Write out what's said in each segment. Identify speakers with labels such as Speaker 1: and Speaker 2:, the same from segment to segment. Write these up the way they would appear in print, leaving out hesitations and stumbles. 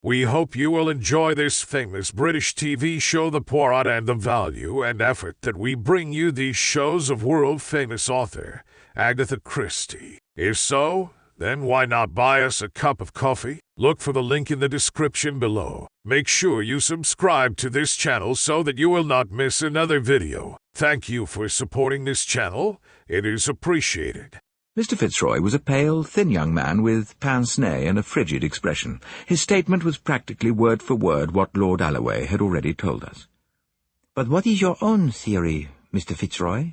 Speaker 1: We hope you will enjoy this famous British TV show, The Poirot, and the value and effort that we bring you these shows of world-famous author Agatha Christie. If so, then why not buy us a cup of coffee? Look for the link in the description below. Make sure you subscribe to this channel so that you will not miss another video. Thank you for supporting this channel. It is appreciated.
Speaker 2: Mr. Fitzroy was a pale, thin young man with pince-nez and a frigid expression. His statement was practically word for word what Lord Alloway had already told us.
Speaker 3: "But what is your own theory, Mr. Fitzroy?"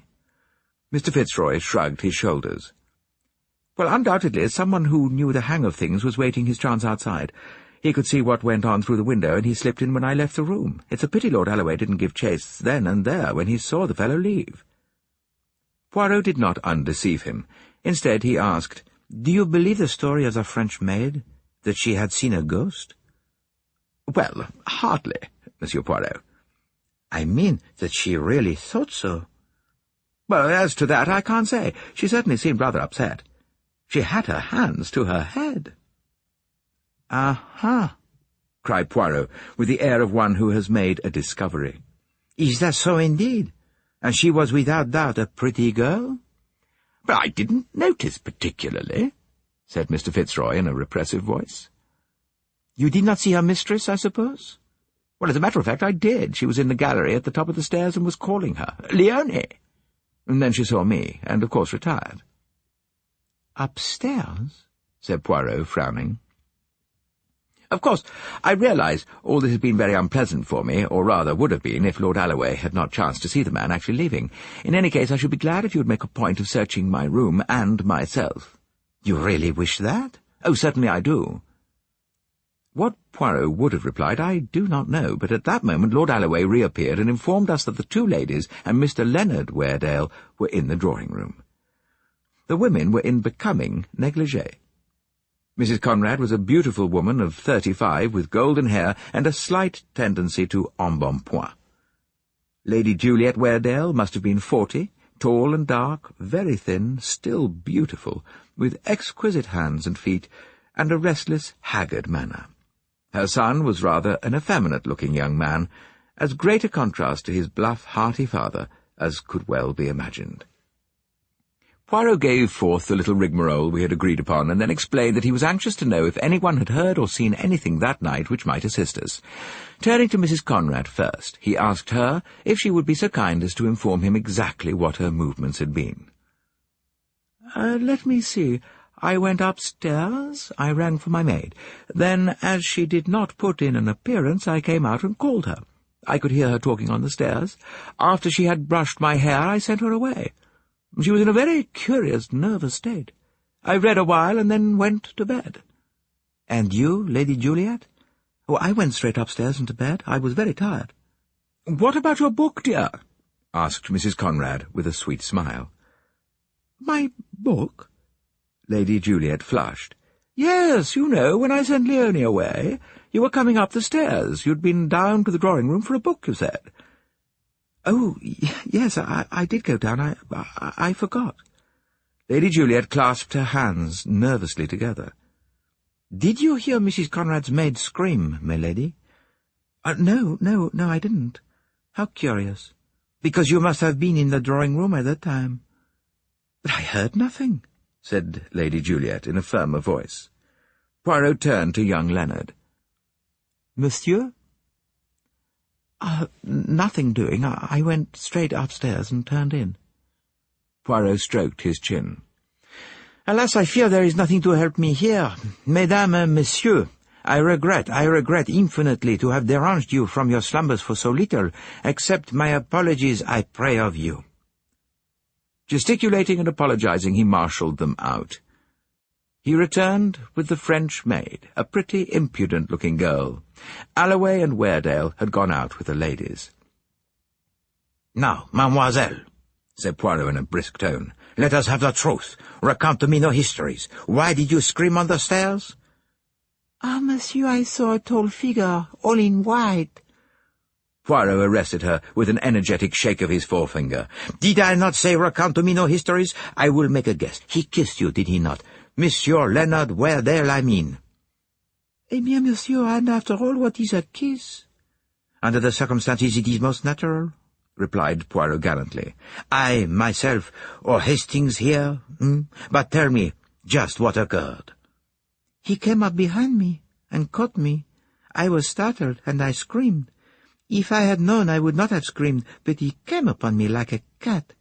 Speaker 2: Mr. Fitzroy shrugged his shoulders. "Well, undoubtedly, someone who knew the hang of things was waiting his chance outside. He could see what went on through the window, and he slipped in when I left the room. It's a pity Lord Alloway didn't give chase then and there when he saw the fellow leave." Poirot did not undeceive him. Instead, he asked,
Speaker 3: "Do you believe the story of the French maid, that she had seen a ghost?"
Speaker 2: "Well, hardly, Monsieur Poirot."
Speaker 3: "I mean that she really thought so."
Speaker 2: "Well, as to that, I can't say. She certainly seemed rather upset. She had her hands to her head."
Speaker 3: "Aha!"
Speaker 2: cried Poirot, with the air of one who has made a discovery.
Speaker 3: "Is that so indeed? And she was without doubt a pretty girl?"
Speaker 2: "But I didn't notice particularly," said Mr. Fitzroy in a repressive voice.
Speaker 3: "You did not see her mistress, I suppose?"
Speaker 2: "Well, as a matter of fact, I did. She was in the gallery at the top of the stairs and was calling her, 'Leonie!' And then she saw me, and of course retired."
Speaker 3: "Upstairs?"
Speaker 2: said Poirot, frowning. "Of course, I realize all this has been very unpleasant for me, or rather would have been if Lord Alloway had not chanced to see the man actually leaving. In any case, I should be glad if you would make a point of searching my room and myself."
Speaker 3: "You really wish that?"
Speaker 2: "Oh, certainly I do." What Poirot would have replied, I do not know, but at that moment Lord Alloway reappeared and informed us that the two ladies and Mr. 𝗏𝗏𝗏 were in the drawing-room. The women were in becoming negligee. Mrs. Conrad was a beautiful woman of 35, with golden hair and a slight tendency to embonpoint. Lady Juliet Weardale must have been 40, tall and dark, very thin, still beautiful, with exquisite hands and feet, and a restless, haggard manner. Her son was rather an effeminate-looking young man, as great a contrast to his bluff, hearty father as could well be imagined. Poirot gave forth the little rigmarole we had agreed upon, and then explained that he was anxious to know if anyone had heard or seen anything that night which might assist us. Turning to Mrs. Conrad first, he asked her if she would be so kind as to inform him exactly what her movements had been.
Speaker 3: Let me see. I went upstairs, I rang for my maid. Then, as she did not put in an appearance, I came out and called her. I could hear her talking on the stairs. After she had brushed my hair, I sent her away. She was in a very curious, nervous state. I read a while and then went to bed." "And you, Lady Juliet?" "Oh, I went straight upstairs and to bed. I was very tired."
Speaker 2: "What about your book, dear?" asked Mrs. Conrad with a sweet smile.
Speaker 3: "My book?"
Speaker 2: Lady Juliet flushed.
Speaker 3: "Yes, you know, when I sent Leonie away, you were coming up the stairs. You'd been down to the drawing-room for a book, you said." "Oh, yes, I did go down. I forgot."
Speaker 2: Lady Juliet clasped her hands nervously together.
Speaker 3: "Did you hear Mrs. Conrad's maid scream, my lady?" No, I didn't." "How curious." "Because you must have been in the drawing-room at that time."
Speaker 2: "But I heard nothing," said Lady Juliet in a firmer voice. Poirot turned to young Leonard.
Speaker 3: "Monsieur?" Nothing doing. I went straight upstairs and turned in."
Speaker 2: Poirot stroked his chin.
Speaker 3: "Alas, I fear there is nothing to help me here. Mesdames and messieurs, I regret infinitely to have deranged you from your slumbers for so little. Accept my apologies, I pray of you."
Speaker 2: Gesticulating and apologizing, he marshalled them out. He returned with the French maid, a pretty, impudent-looking girl. Alloway and Weardale had gone out with the ladies.
Speaker 3: "Now, mademoiselle,"
Speaker 2: said Poirot in a brisk tone,
Speaker 3: "let us have the truth. Recount to me no histories. Why did you scream on the stairs?" "Ah, monsieur, I saw a tall figure, all in white."
Speaker 2: Poirot arrested her with an energetic shake of his forefinger.
Speaker 3: "Did I not say recount to me no histories? I will make a guess. He kissed you, did he not? Monsieur Leonard Weardale, I mean." Eh bien, monsieur, and after all, what is a kiss? Under the circumstances, it is most natural, replied Poirot gallantly. I, myself, or Hastings here, But tell me, just what occurred? He came up behind me and caught me. I was startled, and I screamed. If I had known, I would not have screamed, but he came upon me like a cat.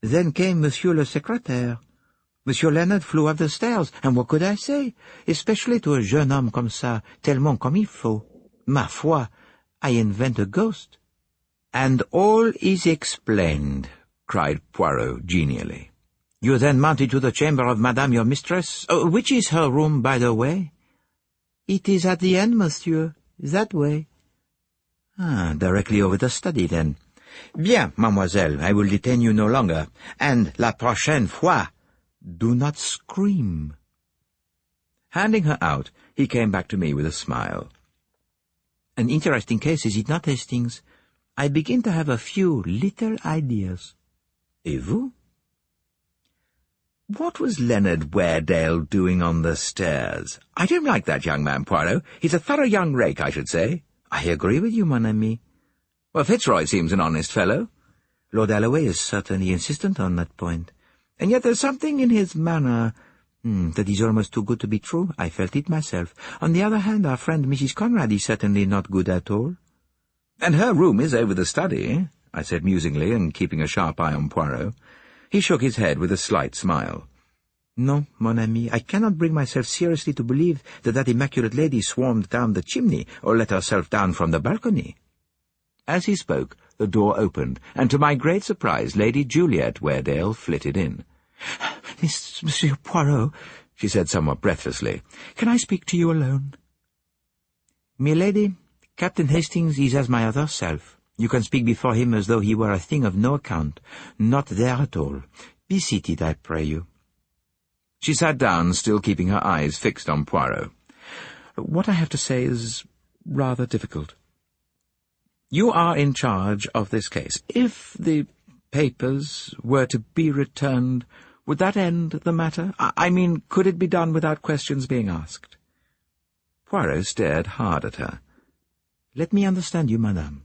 Speaker 3: Then came Monsieur le Secrétaire. Monsieur Leonard flew up the stairs, and what could I say? Especially to a jeune homme comme ça, tellement comme il faut. Ma foi, I invent a ghost. And all is explained, cried Poirot genially. You then mounted to the chamber of Madame your mistress. Which is her room, by the way? It is at the end, monsieur. That way. Directly over the study, then. Bien, mademoiselle, I will detain you no longer. And la prochaine fois, do not scream. Handing her out, he came back to me with a smile. An interesting case, is it not, Hastings? I begin to have a few little ideas. Et vous? What was Leonard Weardale doing on the stairs? I don't like that young man, Poirot. He's a thorough young rake, I should say. I agree with you, mon ami. Well, Fitzroy seems an honest fellow. Lord Alloway is certainly insistent on that point. And yet there's something in his manner that is almost too good to be true. I felt it myself. On the other hand, our friend Mrs. Conrad is certainly not good at all. And her room is over the study, I said musingly, and keeping a sharp eye on Poirot. He shook his head with a slight smile. No, mon ami, I cannot bring myself seriously to believe that immaculate lady swarmed down the chimney or let herself down from the balcony. As he spoke, the door opened, and to my great surprise, Lady Juliet Weardale flitted in. Monsieur Poirot, she said somewhat breathlessly, can I speak to you alone? Milady, Captain Hastings is as my other self. You can speak before him as though he were a thing of no account. Not there at all. Be seated, I pray you. She sat down, still keeping her eyes fixed on Poirot. What I have to say is rather difficult. You are in charge of this case. If the papers were to be returned, would that end the matter? I mean, could it be done without questions being asked? Poirot stared hard at her. Let me understand you, madame.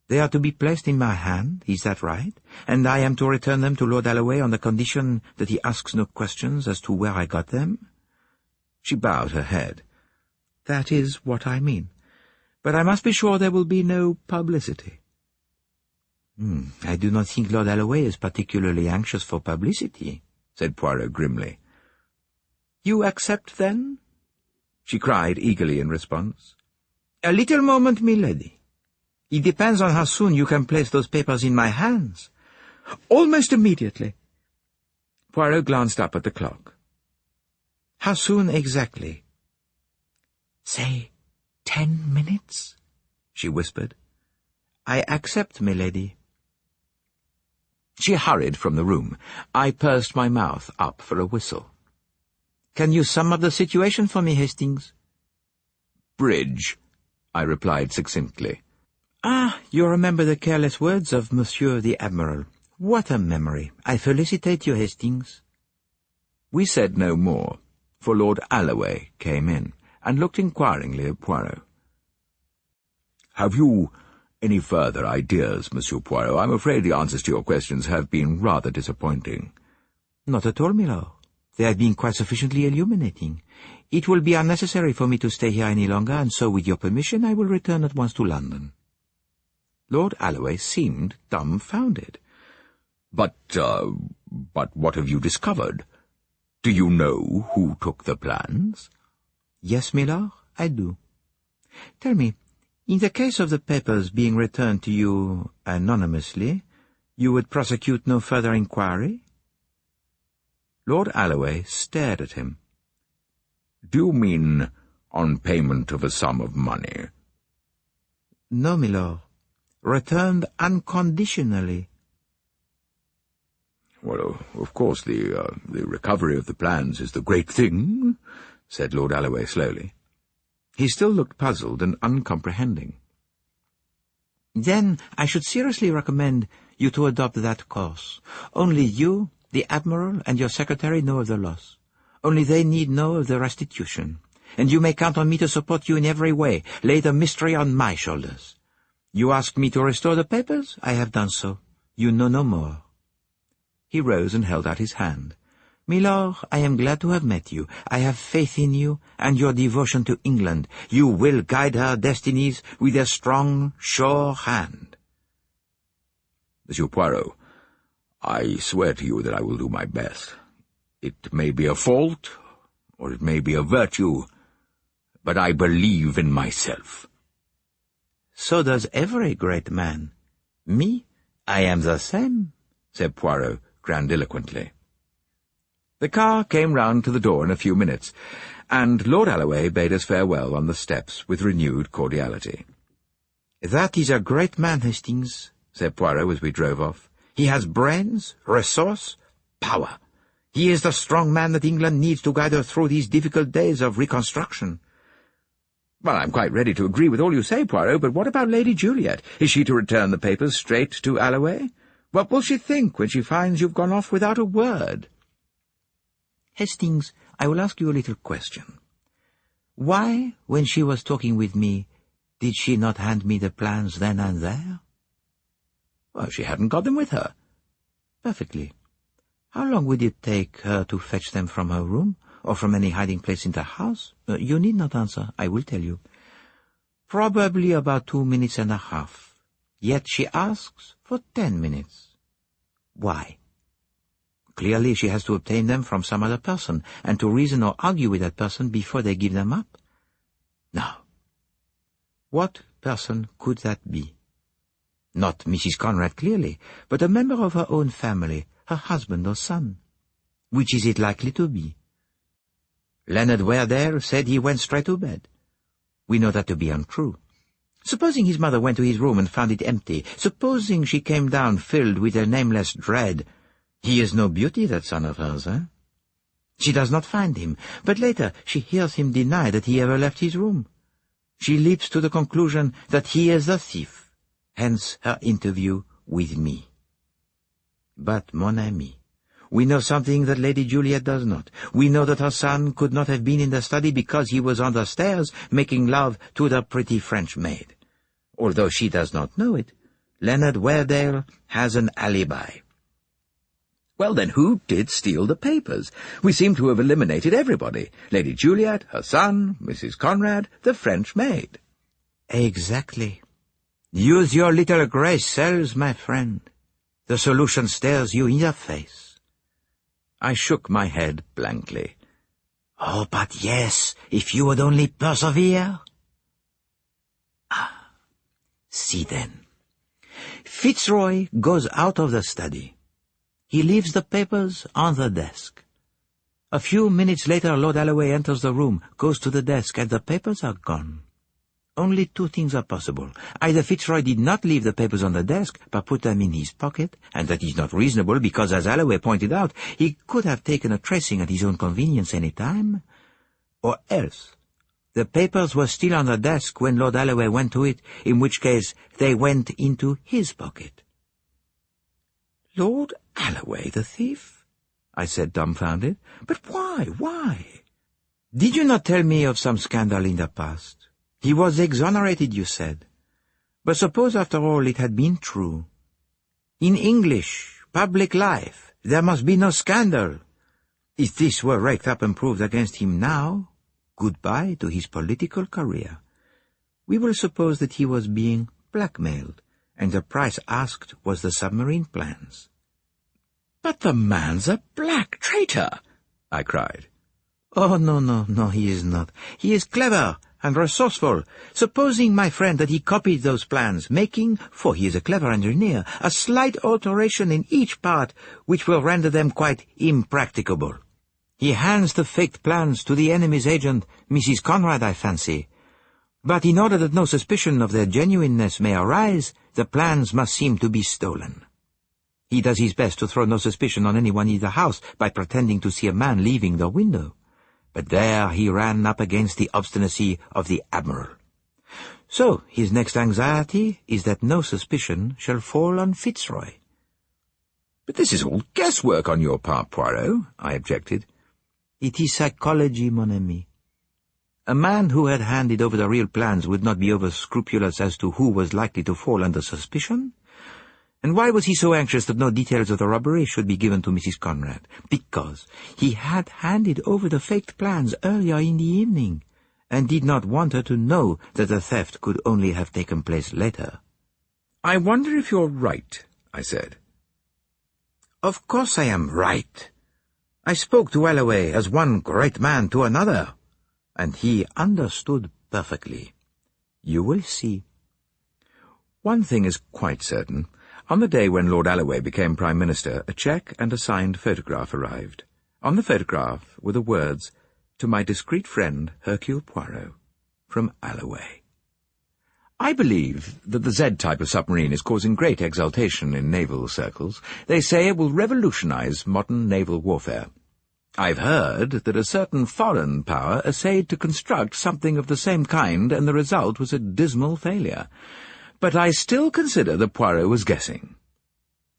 Speaker 3: They are to be placed in my hand, is that right? And I am to return them to Lord Alloway on the condition that he asks no questions as to where I got them? She bowed her head. That is what I mean. But I must be sure there will be no publicity. I do not think Lord Alloway is particularly anxious for publicity, said Poirot grimly. You accept, then? She cried eagerly in response. A little moment, milady. It depends on how soon you can place those papers in my hands. Almost immediately. Poirot glanced up at the clock. How soon exactly? Say 10 minutes, she whispered. I accept, milady. She hurried from the room. I pursed my mouth up for a whistle. Can you sum up the situation for me, Hastings? Bridge, I replied succinctly. You remember the careless words of Monsieur the Admiral. What a memory. I felicitate you, Hastings. We said no more, for Lord Alloway came in, and looked inquiringly at Poirot. Have you any further ideas, Monsieur Poirot? I'm afraid the answers to your questions have been rather disappointing. Not at all, milord. They have been quite sufficiently illuminating. It will be unnecessary for me to stay here any longer, and so, with your permission, I will return at once to London. Lord Alloway seemed dumbfounded. But what have you discovered? Do you know who took the plans? Yes, milord, I do. Tell me, in the case of the papers being returned to you anonymously, you would prosecute no further inquiry? Lord Alloway stared at him. Do you mean on payment of a sum of money? No, milord. Returned unconditionally. Well, of course, the recovery of the plans is the great thing, said Lord Alloway slowly. He still looked puzzled and uncomprehending. Then I should seriously recommend you to adopt that course. Only you, the Admiral, and your secretary know of the loss. Only they need know of the restitution. and you may count on me to support you in every way. Lay the mystery on my shoulders. You asked me to restore the papers? I have done so. You know no more." He rose and held out his hand. "Milord, I am glad to have met you. I have faith in you and your devotion to England. You will guide her destinies with a strong, sure hand."
Speaker 2: "Monsieur Poirot, I swear to you that I will do my best. It may be a fault, or it may be a virtue, but I believe in myself."
Speaker 3: "So does every great man. Me, I am the same," said Poirot grandiloquently. The car came round to the door in a few minutes, and Lord Alloway bade us farewell on the steps with renewed cordiality. "That is a great man, Hastings," said Poirot as we drove off. "He has brains, resource, power. He is the strong man that England needs to guide her through these difficult days of reconstruction."
Speaker 2: "Well, I'm quite ready to agree with all you say, Poirot, but what about Lady Juliet? Is she to return the papers straight to Alloway? What will she think when she finds you've gone off without a word?"
Speaker 3: "Hastings, I will ask you a little question. Why, when she was talking with me, did she not hand me the plans then and there?"
Speaker 2: "Well, she hadn't got them with her."
Speaker 3: "Perfectly. How long would it take her to fetch them from her room, or from any hiding place in the house? You need not answer, I will tell you. Probably about 2 minutes and a half. Yet she asks for 10 minutes. Why? Clearly she has to obtain them from some other person, and to reason or argue with that person before they give them up. Now, what person could that be? Not Mrs. Conrad, clearly, but a member of her own family, her husband or son. Which is it likely to be? 𝗪𝗏𝗏 said he went straight to bed. We know that to be untrue. Supposing his mother went to his room and found it empty, supposing she came down filled with a nameless dread, he is no beauty, that son of hers, eh? She does not find him, but later she hears him deny that he ever left his room. She leaps to the conclusion that he is the thief, hence her interview with me. But, mon ami, we know something that Lady Juliet does not. We know that her son could not have been in the study because he was on the stairs making love to the pretty French maid. Although she does not know it, 𝗪𝗏𝗏 has an alibi.
Speaker 2: Well, then, who did steal the papers? We seem to have eliminated everybody. Lady Juliet, her son, Mrs. Conrad, the French maid.
Speaker 3: Exactly. Use your little grey cells, my friend. The solution stares you in the face.
Speaker 2: I shook my head blankly.
Speaker 3: Oh, but yes, if you would only persevere. Ah, see then. Fitzroy goes out of the study. He leaves the papers on the desk. A few minutes later, Lord Alloway enters the room, goes to the desk, and the papers are gone. Only two things are possible. Either Fitzroy did not leave the papers on the desk, but put them in his pocket, and that is not reasonable because, as Alloway pointed out, he could have taken a tracing at his own convenience any time. Or else, the papers were still on the desk when Lord Alloway went to it, in which case they went into his pocket.
Speaker 2: Lord Alloway, the thief? I said, dumbfounded. But why? Why?
Speaker 3: Did you not tell me of some scandal in the past? He was exonerated, you said. But suppose, after all, it had been true. In English, public life, there must be no scandal. If this were raked up and proved against him now, goodbye to his political career. We will suppose that he was being blackmailed, and the price asked was the submarine plans.
Speaker 2: But the man's a black traitor, I cried.
Speaker 3: Oh, no, he is not. He is clever and resourceful. Supposing, my friend, that he copied those plans, making, for he is a clever engineer, a slight alteration in each part which will render them quite impracticable. He hands the faked plans to the enemy's agent, Mrs. Conrad, I fancy. But in order that no suspicion of their genuineness may arise, the plans must seem to be stolen. He does his best to throw no suspicion on anyone in the house by pretending to see a man leaving the window. But there he ran up against the obstinacy of the Admiral. So his next anxiety is that no suspicion shall fall on Fitzroy.
Speaker 2: But this is all guesswork on your part, Poirot, I objected.
Speaker 3: It is psychology, mon ami. A man who had handed over the real plans would not be over-scrupulous as to who was likely to fall under suspicion. And why was he so anxious that no details of the robbery should be given to Mrs. Conrad? Because he had handed over the faked plans earlier in the evening, and did not want her to know that the theft could only have taken place later.
Speaker 2: "I wonder if you're right," I said.
Speaker 3: "Of course I am right. I spoke to 𝗲𝗶𝗆 as one great man to another, and he understood perfectly. You will see."
Speaker 2: One thing is quite certain. On the day when Lord 𝗲𝗶𝗆 became Prime Minister, a cheque and a signed photograph arrived. On the photograph were the words, "To my discreet friend, Hercule Poirot, from 𝗲𝗶𝗆." I believe that the Z type of submarine is causing great exultation in naval circles. They say it will revolutionize modern naval warfare. I've heard that a certain foreign power essayed to construct something of the same kind, and the result was a dismal failure. But I still consider that Poirot was guessing.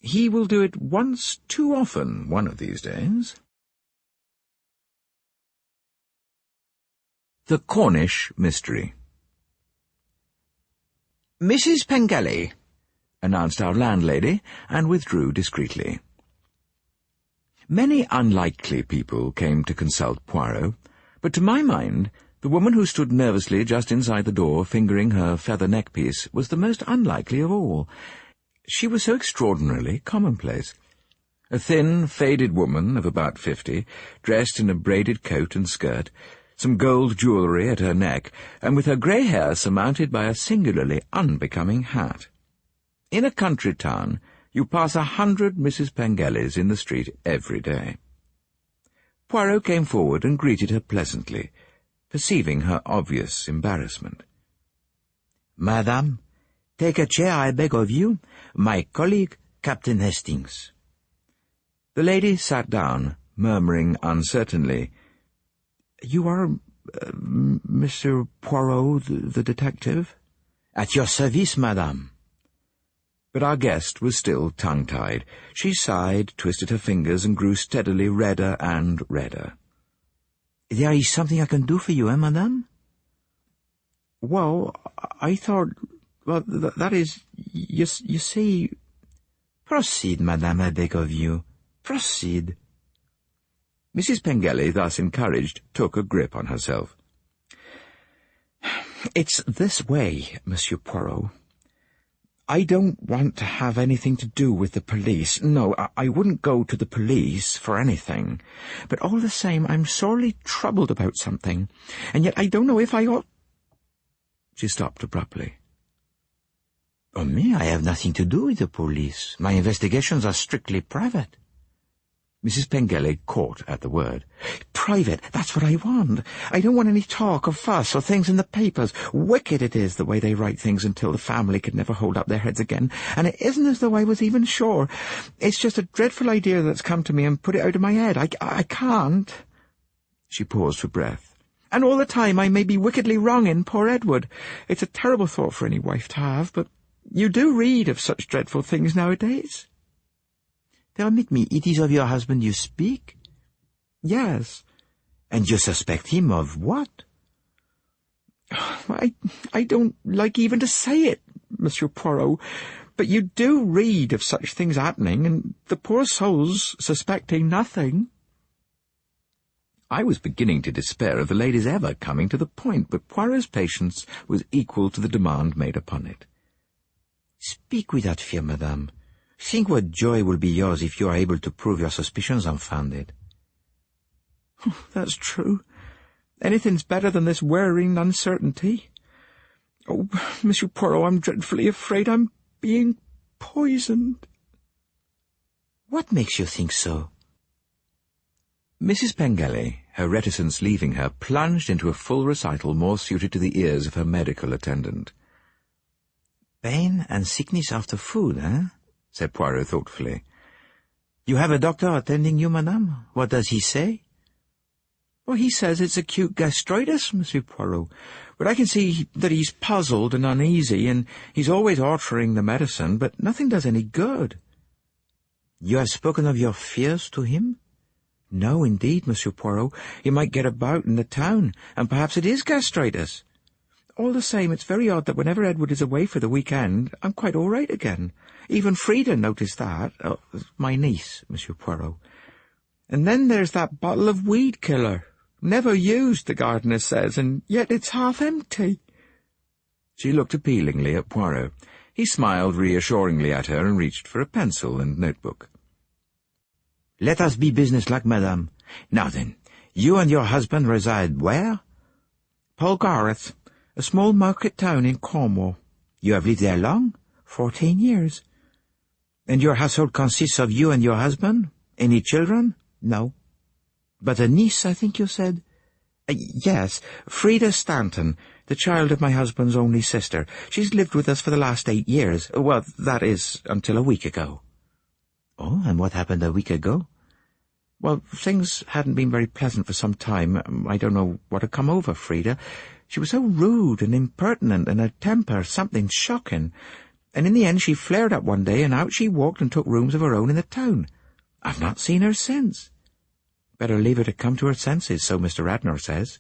Speaker 2: He will do it once too often one of these days. The Cornish Mystery. "Mrs. Pengelly," announced our landlady, and withdrew discreetly. Many unlikely people came to consult Poirot, but to my mind, the woman who stood nervously just inside the door, fingering her feather neckpiece, was the most unlikely of all. She was so extraordinarily commonplace. A thin, faded woman of about 50, dressed in a braided coat and skirt, some gold jewellery at her neck, and with her grey hair surmounted by a singularly unbecoming hat. In a country town, you pass 100 Mrs. Pengellys in the street every day. Poirot came forward and greeted her pleasantly, perceiving her obvious embarrassment.
Speaker 3: "Madame, take a chair, I beg of you. My colleague, Captain Hastings."
Speaker 2: The lady sat down, murmuring uncertainly, "You are Mr. Poirot, the detective?"
Speaker 3: "At your service, madame."
Speaker 2: But our guest was still tongue-tied. She sighed, twisted her fingers, and grew steadily redder and redder.
Speaker 3: "There is something I can do for you, madame?"
Speaker 2: "Well, I thought... Well, that is... You see..."
Speaker 3: "Proceed, madame, I beg of you. Proceed."
Speaker 2: Mrs. Pengelly, thus encouraged, took a grip on herself. "It's this way, Monsieur Poirot. I don't want to have anything to do with the police. No, I wouldn't go to the police for anything. But all the same, I'm sorely troubled about something, and yet I don't know if I ought—" She stopped abruptly.
Speaker 3: "Oh, me, I have nothing to do with the police. My investigations are strictly private."
Speaker 2: Mrs. Pengelly caught at the word.
Speaker 3: "Private, that's what I want. I don't want any talk or fuss or things in the papers. Wicked it is, the way they write things until the family could never hold up their heads again. And it isn't as though I was even sure. It's just a dreadful idea that's come to me and put it out of my head. I can't."
Speaker 2: She paused for breath.
Speaker 3: "And all the time I may be wickedly wrong in poor Edward. It's a terrible thought for any wife to have, but you do read of such dreadful things nowadays." "Permit me, it is of your husband you speak?"
Speaker 2: "Yes."
Speaker 3: "And you suspect him of what?"
Speaker 2: I don't like even to say it, Monsieur Poirot, but you do read of such things happening, and the poor soul's suspecting nothing." I was beginning to despair of the lady's ever coming to the point, but Poirot's patience was equal to the demand made upon it.
Speaker 3: "Speak without fear, madame. Think what joy will be yours if you are able to prove your suspicions unfounded."
Speaker 2: "That's true. Anything's better than this wearing uncertainty. Oh, Monsieur Poirot, I'm dreadfully afraid I'm being poisoned."
Speaker 3: "What makes you think so?"
Speaker 2: Mrs. Pengelly, her reticence leaving her, plunged into a full recital more suited to the ears of her medical attendant.
Speaker 3: "Pain and sickness after food, eh?" said Poirot thoughtfully. "You have a doctor attending you, madame? What does he say?"
Speaker 2: "Well, he says it's acute gastritis, Monsieur Poirot, but I can see that he's puzzled and uneasy, and he's always altering the medicine, but nothing does any good."
Speaker 3: "You have spoken of your fears to him?" No, indeed, Monsieur Poirot. He might get about in the town, and perhaps it is gastritis. All the same, it's very odd that whenever Edward is away for the weekend, I'm quite all right again. Even Frida noticed that. Oh, my niece, Monsieur Poirot. And then there's that bottle of weed killer. Never used, the gardener says, and yet it's half empty. She looked appealingly at Poirot. He smiled reassuringly at her and reached for a pencil and notebook. "Let us be businesslike, madame. Now then, you and your husband reside where?" "𝗏𝗏, a small market town in Cornwall." "You have lived there long?" 14 years. "And your household consists of you and your husband? Any children?" "No." "But a niece, I think you said?" Yes, Frida Stanton, the child of my husband's only sister. She's lived with us for the last 8 years. Well, that is, until a week ago." "Oh, and what happened a week ago?" "Well, things hadn't been very pleasant for some time. I don't know what had come over Frida. She was so rude and impertinent, and her temper something shocking. And in the end she flared up one day, and out she walked and took rooms of her own in the town. I've not seen her since. Better leave her to come to her senses, so Mr. Radnor says."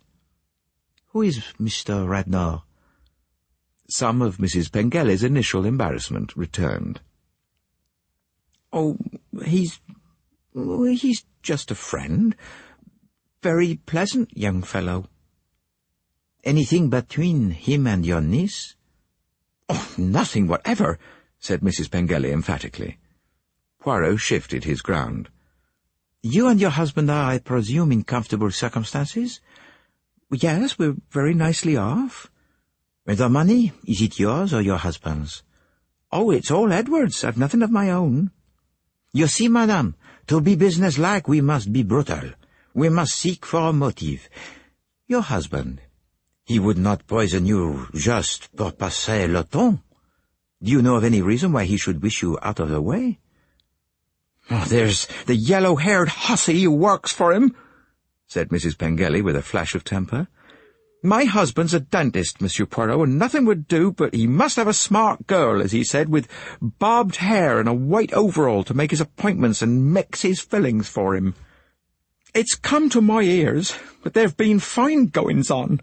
Speaker 3: "Who is Mr. Radnor?" Some of Mrs. Pengelly's initial embarrassment returned. "Oh, he's just a friend. Very pleasant young fellow." "Anything between him and your niece?" "Oh, nothing whatever," said Mrs. Pengelly emphatically. Poirot shifted his ground. "You and your husband are, I presume, in comfortable circumstances?" "Yes, we're very nicely off." "And the money, is it yours or your husband's?" "Oh, it's all Edward's. I've nothing of my own." "You see, madame, to be businesslike we must be brutal. We must seek for a motive. Your husband, he would not poison you just pour passer le temps. Do you know of any reason why he should wish you out of the way?" "Oh, there's the yellow-haired hussy who works for him," said Mrs. Pengelly with a flash of temper. "My husband's a dentist, Monsieur Poirot, and nothing would do, but he must have a smart girl, as he said, with bobbed hair and a white overall to make his appointments and mix his fillings for him. It's come to my ears, but there've been fine goings-on,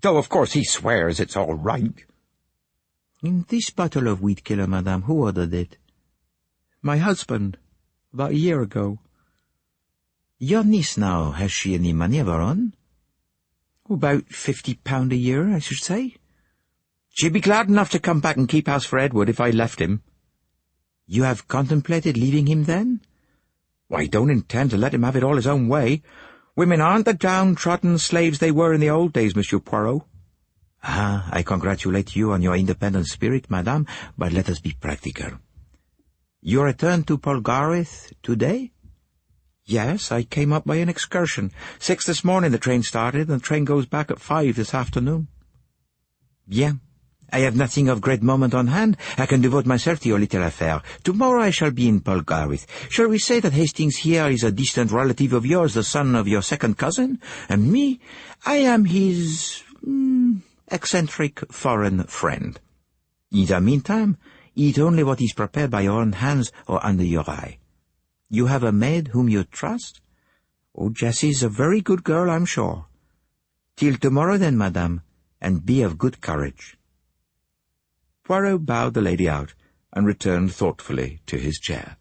Speaker 3: though of course he swears it's all right." "In this bottle of weed killer, madame, who ordered it?" "My husband, about a year ago." "Your niece now, has she any money of her own?" "About £50 a year, I should say." "She'd be glad enough to come back and keep house for Edward if I left him." "You have contemplated leaving him, then?" "I don't intend to let him have it all his own way. Women aren't the downtrodden slaves they were in the old days, Monsieur Poirot." "Ah, I congratulate you on your independent spirit, madame, but let us be practical. You returned to 𝗏𝗏 today?" "Yes, I came up by an excursion. 6 this morning the train started, and the train goes back at 5 this afternoon." "Bien. I have nothing of great moment on hand. I can devote myself to your little affair. Tomorrow I shall be in 𝗏𝗏. Shall we say that Hastings here is a distant relative of yours, the son of your second cousin? And me, I am his eccentric foreign friend. In the meantime, eat only what is prepared by your own hands or under your eye. You have a maid whom you trust?" "Oh, Jessie's a very good girl, I'm sure." "Till tomorrow then, madame, and be of good courage." Poirot bowed the lady out and returned thoughtfully to his chair.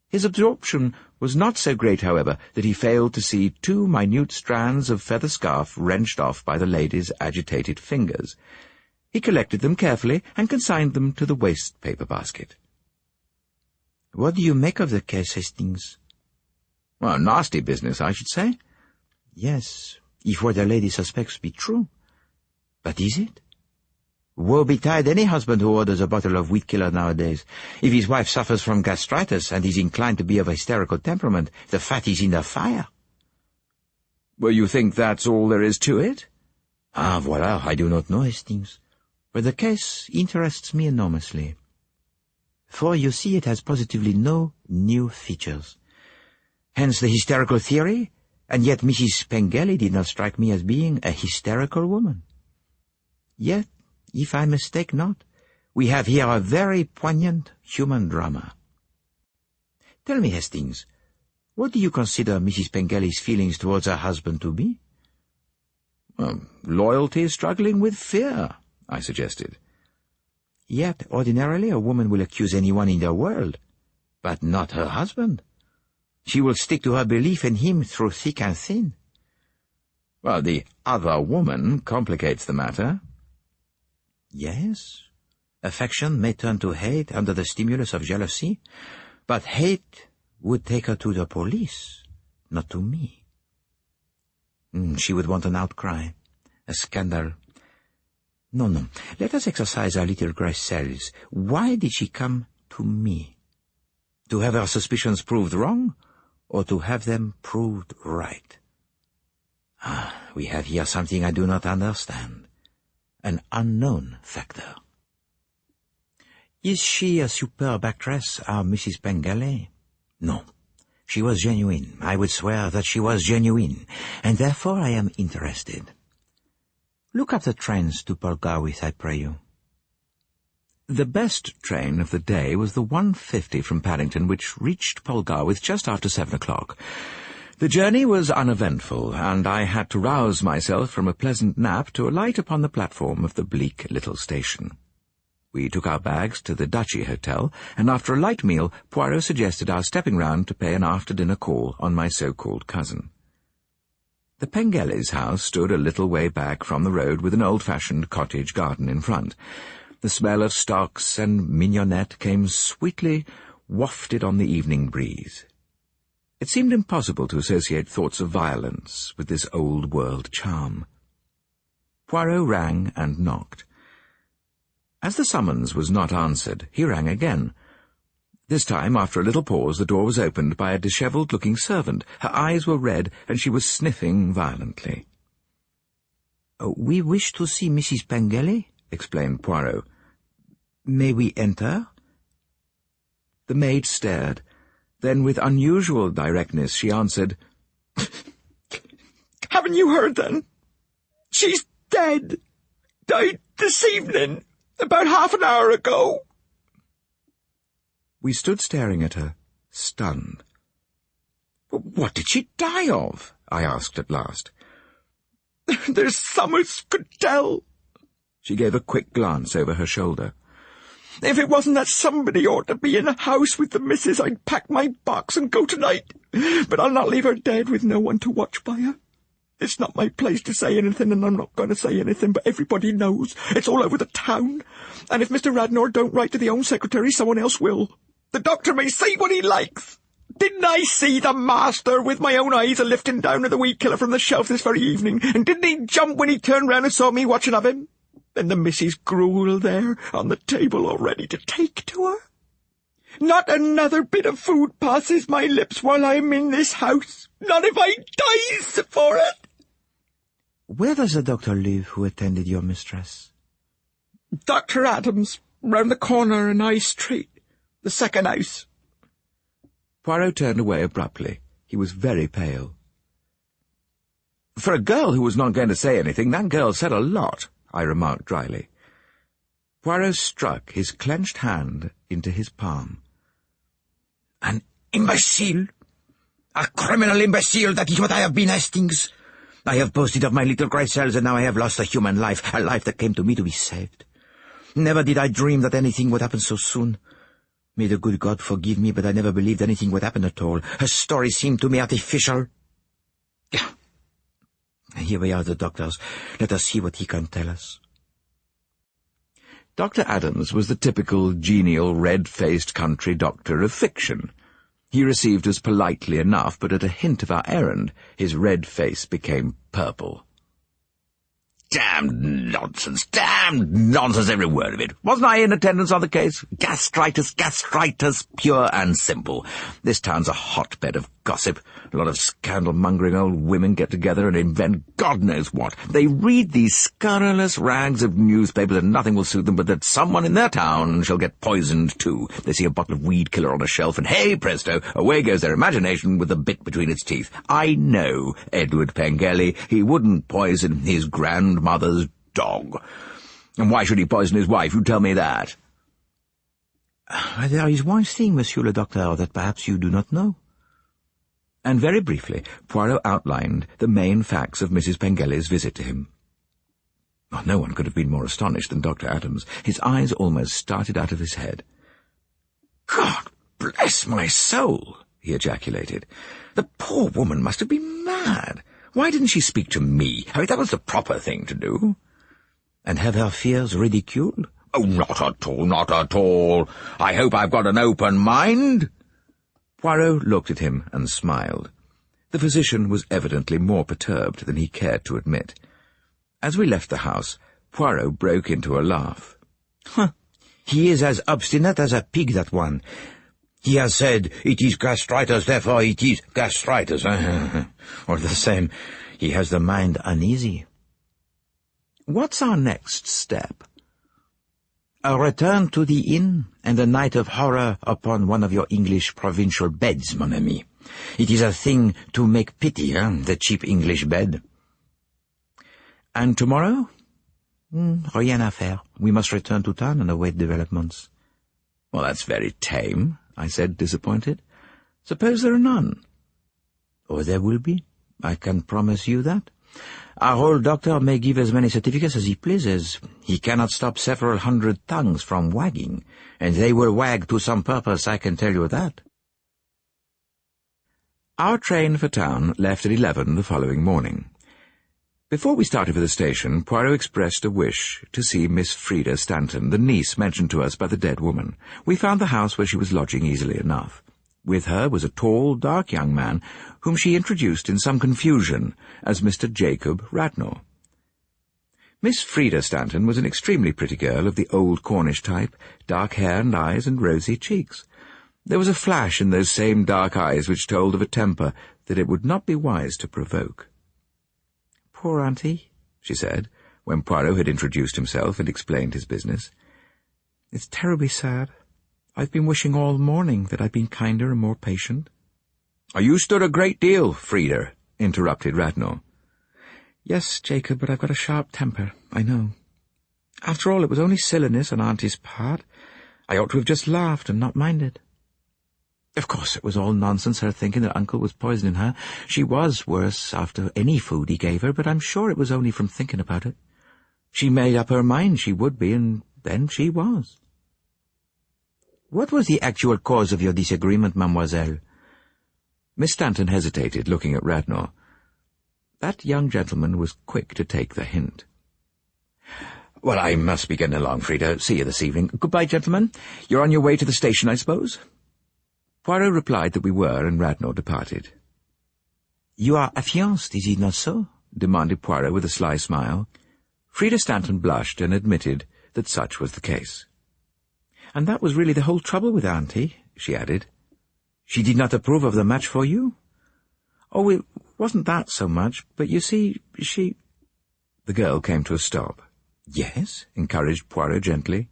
Speaker 3: His absorption was not so great, however, that he failed to see 2 minute strands of feather scarf wrenched off by the lady's agitated fingers. He collected them carefully and consigned them to the waste-paper basket. "What do you make of the case, Hastings?" "Well, nasty business, I should say." "Yes, if what the lady suspects be true. But is it? Woe betide any husband who orders a bottle of weed killer nowadays. If his wife suffers from gastritis and is inclined to be of hysterical temperament, the fat is in the fire." "Well, you think that's all there is to it?" "Ah, voilà, I do not know, Hastings. But the case interests me enormously. For, you see, it has positively no new features. Hence the hysterical theory, and yet Mrs. Pengelly did not strike me as being a hysterical woman. Yet, if I mistake not, we have here a very poignant human drama. Tell me, Hastings, What do you consider Mrs. Pengelly's feelings towards her husband to be?
Speaker 2: Loyalty struggling with fear, I suggested.
Speaker 3: Yet, ordinarily, a woman will accuse anyone in the world, but not her husband. She will stick to her belief in him through thick and thin.
Speaker 2: Well, the other woman complicates the matter.
Speaker 3: Yes, affection may turn to hate under the stimulus of jealousy, but hate would take her to the police, not to me. She would want an outcry, a scandal. No, let us exercise our little gray cells. Why did she come to me? To have her suspicions proved wrong, or to have them proved right? We have here something I do not understand. An unknown factor. Is she a superb actress, our Mrs. Pengelly? No. She was genuine. I would swear that she was genuine, and therefore I am interested. Look up the trains to 𝗘𝗀𝗆𝗆, I pray you.
Speaker 2: The best train of the day was the 1:50 from Paddington, which reached 𝗘𝗀𝗆𝗆 just after 7 o'clock. The journey was uneventful, and I had to rouse myself from a pleasant nap to alight upon the platform of the bleak little station. We took our bags to the 𝗏𝗏𝗏 Hotel, and after a light meal, Poirot suggested our stepping round to pay an after-dinner call on my so-called cousin. The Pengellys' house stood a little way back from the road with an old-fashioned cottage garden in front. The smell of stocks and mignonette came sweetly wafted on the evening breeze. It seemed impossible to associate thoughts of violence with this old-world charm. Poirot rang and knocked. As the summons was not answered, he rang again. This time, after a little pause, the door was opened by a dishevelled-looking servant. Her eyes were red, and she was sniffing violently.
Speaker 3: We wish to see Mrs. Pengelly, explained Poirot. May we enter?
Speaker 2: The maid stared. Then, with unusual directness, she answered,
Speaker 4: Haven't you heard, then? She's dead. Died this evening, about half an hour ago.
Speaker 2: We stood staring at her, stunned.
Speaker 4: What did she die of? I asked at last. There's someone could tell.
Speaker 2: She gave a quick glance over her shoulder.
Speaker 4: If it wasn't that somebody ought to be in a house with the missus, I'd pack my box and go tonight. But I'll not leave her dead with no one to watch by her. It's not my place to say anything, and I'm not going to say anything, but everybody knows. It's all over the town. And if Mr. Radnor don't write to the Home Secretary, someone else will. The doctor may say what he likes. Didn't I see the master with my own eyes a-lifting down of the weed killer from the shelf this very evening? And didn't he jump when he turned round and saw me watching of him? And the missus gruel there on the table all ready to take to her? Not another bit of food passes my lips while I'm in this house. Not if I dies for it.
Speaker 3: Where does the doctor live who attended your mistress?
Speaker 4: Dr. Adams, round the corner in High Street, the second house.
Speaker 2: Poirot turned away abruptly. He was very pale. For a girl who was not going to say anything, that girl said a lot, I remarked dryly. Poirot struck his clenched hand into his palm.
Speaker 4: An imbecile! A criminal imbecile, that is what I have been, Hastings. I have boasted of my little grey cells, and now I have lost a human life, a life that came to me to be saved. Never did I dream that anything would happen so soon. May the good God forgive me, but I never believed anything would happen at all. Her story seemed to me artificial. Here we are, the doctors. Let us see what he can tell us.
Speaker 2: Dr. Adams was the typical, genial, red-faced country doctor of fiction. He received us politely enough, but at a hint of our errand, his red face became purple.
Speaker 5: Damned nonsense, every word of it. Wasn't I in attendance on the case? Gastritis, pure and simple. This town's a hotbed of gossip. A lot of scandal-mongering old women get together and invent God knows what. They read these scurrilous rags of newspapers and nothing will suit them but that someone in their town shall get poisoned too. They see a bottle of weed killer on a shelf and, hey, presto, away goes their imagination with the bit between its teeth. I know Edward Pengelly. He wouldn't poison his grandmother's dog. And why should he poison his wife? You tell me that.
Speaker 3: There is one thing, Monsieur le Docteur, that perhaps you do not know.
Speaker 2: And very briefly, Poirot outlined the main facts of Mrs. Pengelly's visit to him. Oh, no one could have been more astonished than Dr. Adams. His eyes almost started out of his head. "God bless my soul!" he ejaculated. "The poor woman must have been mad. Why didn't she speak to me? I mean, that was the proper thing to do." "And have her fears ridiculed?" "Oh, not at all, not at all. I hope I've got an open mind." Poirot looked at him and smiled. The physician was evidently more perturbed than he cared to admit. As we left the house, Poirot broke into a laugh. "He is as obstinate as a pig, that one. He has said, it is gastritis, therefore it is gastritis. Or the same, he has the mind uneasy." "What's our next step?" "A return to the inn, and a night of horror upon one of your English provincial beds, mon ami. It is a thing to make pity, the cheap English bed." "And tomorrow?" "Rien à faire. We must return to town and await developments." "Well, that's very tame," I said, disappointed. "Suppose there are none?" "Oh, there will be. I can promise you that. Our old doctor may give as many certificates as he pleases. He cannot stop several hundred tongues from wagging, and they will wag to some purpose, I can tell you that." Our train for town left at 11 the following morning. Before we started for the station, Poirot expressed a wish to see Miss Frida Stanton, the niece mentioned to us by the dead woman. We found the house where she was lodging easily enough. With her was a tall, dark young man, whom she introduced in some confusion as Mr. 𝗘𝗽𝗆𝗆. Miss Frida Stanton was an extremely pretty girl of the old Cornish type, dark hair and eyes and rosy cheeks. There was a flash in those same dark eyes which told of a temper that it would not be wise to provoke. "Poor auntie," she said, when Poirot had introduced himself and explained his business. "It's terribly sad. I've been wishing all morning that I'd been kinder and more patient." "You stood a great deal, Frida," interrupted Radnor. "Yes, Jacob, but I've got a sharp temper, I know. After all, it was only silliness on auntie's part. I ought to have just laughed and not minded. Of course, it was all nonsense, her thinking that Uncle was poisoning her. She was worse after any food he gave her, but I'm sure it was only from thinking about it. She made up her mind she would be, and then she was." "What was the actual cause of your disagreement, mademoiselle?" Miss Stanton hesitated, looking at Radnor. That young gentleman was quick to take the hint. "Well, I must be getting along, Frida. See you this evening. Goodbye, gentlemen. You're on your way to the station, I suppose?" Poirot replied that we were, and Radnor departed. "You are affianced, is it not so?" demanded Poirot with a sly smile. Frida Stanton blushed and admitted that such was the case. "And that was really the whole trouble with auntie," she added. "She did not approve of the match for you?" "Oh, it wasn't that so much, but you see, she—" The girl came to a stop. "Yes?" encouraged Poirot gently.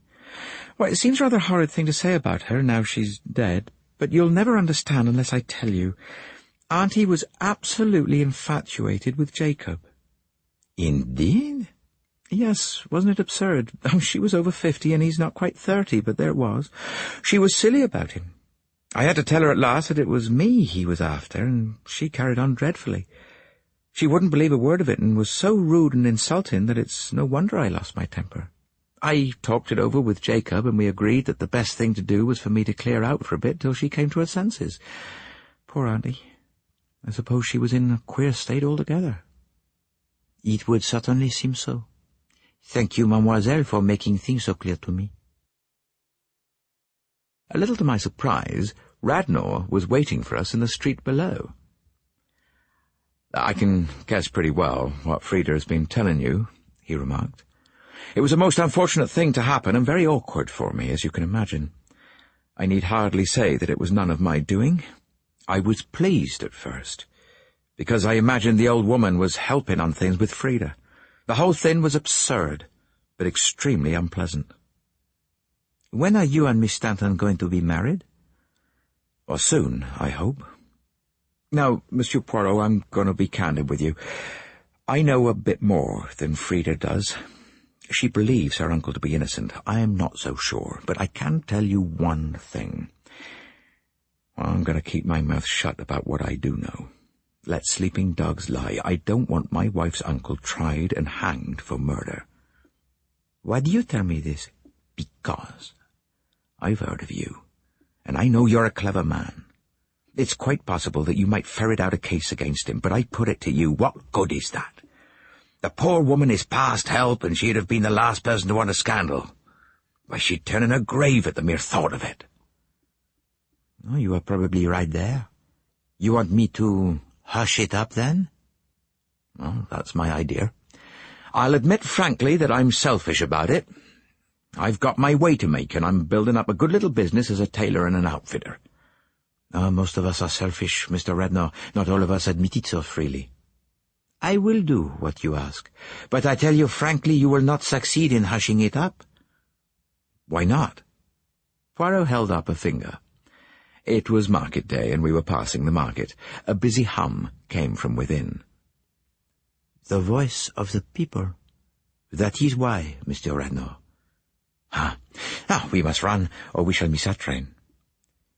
Speaker 2: "Well, it seems a rather horrid thing to say about her now she's dead, but you'll never understand unless I tell you. Auntie was absolutely infatuated with Jacob." "Indeed?" "Yes, wasn't it absurd? She was over 50 and he's not quite 30, but there it was. She was silly about him. I had to tell her at last that it was me he was after, and she carried on dreadfully. She wouldn't believe a word of it, and was so rude and insulting that it's no wonder I lost my temper. I talked it over with Jacob, and we agreed that the best thing to do was for me to clear out for a bit till she came to her senses. Poor auntie. I suppose she was in a queer state altogether." "It would certainly seem so. Thank you, mademoiselle, for making things so clear to me." A little to my surprise, Radnor was waiting for us in the street below. "I can guess pretty well what Frida has been telling you," he remarked. "It was a most unfortunate thing to happen, and very awkward for me, as you can imagine. I need hardly say that it was none of my doing. I was pleased at first, because I imagined the old woman was helping on things with Frida. The whole thing was absurd, but extremely unpleasant." "When are you and Miss Stanton going to be married?" "Or soon, I hope. Now, Monsieur Poirot, I'm going to be candid with you. I know a bit more than Frida does. She believes her uncle to be innocent. I am not so sure, but I can tell you one thing. Well, I'm going to keep my mouth shut about what I do know. Let sleeping dogs lie. I don't want my wife's uncle tried and hanged for murder.
Speaker 3: Why do you tell me this?
Speaker 2: Because I've heard of you, and I know you're a clever man. It's quite possible that you might ferret out a case against him, but I put it to you, what good is that? The poor woman is past help, and she'd have been the last person to want a scandal. Why, she'd turn in her grave at the mere thought of it.
Speaker 3: Oh, you are probably right there. You want me to hush it up, then?
Speaker 2: Well, that's my idea. I'll admit frankly that I'm selfish about it. I've got my way to make, and I'm building up a good little business as a tailor and an outfitter.
Speaker 3: Most of us are selfish, Mr. Radnor. Not all of us admit it so freely. I will do what you ask, but I tell you frankly you will not succeed in hushing it up.
Speaker 2: Why not? Poirot held up a finger. It was market day, and we were passing the market. A busy hum came from within.
Speaker 3: The voice of the people. That is why, Mr. Radnor.
Speaker 2: Now, we must run, or we shall miss our train.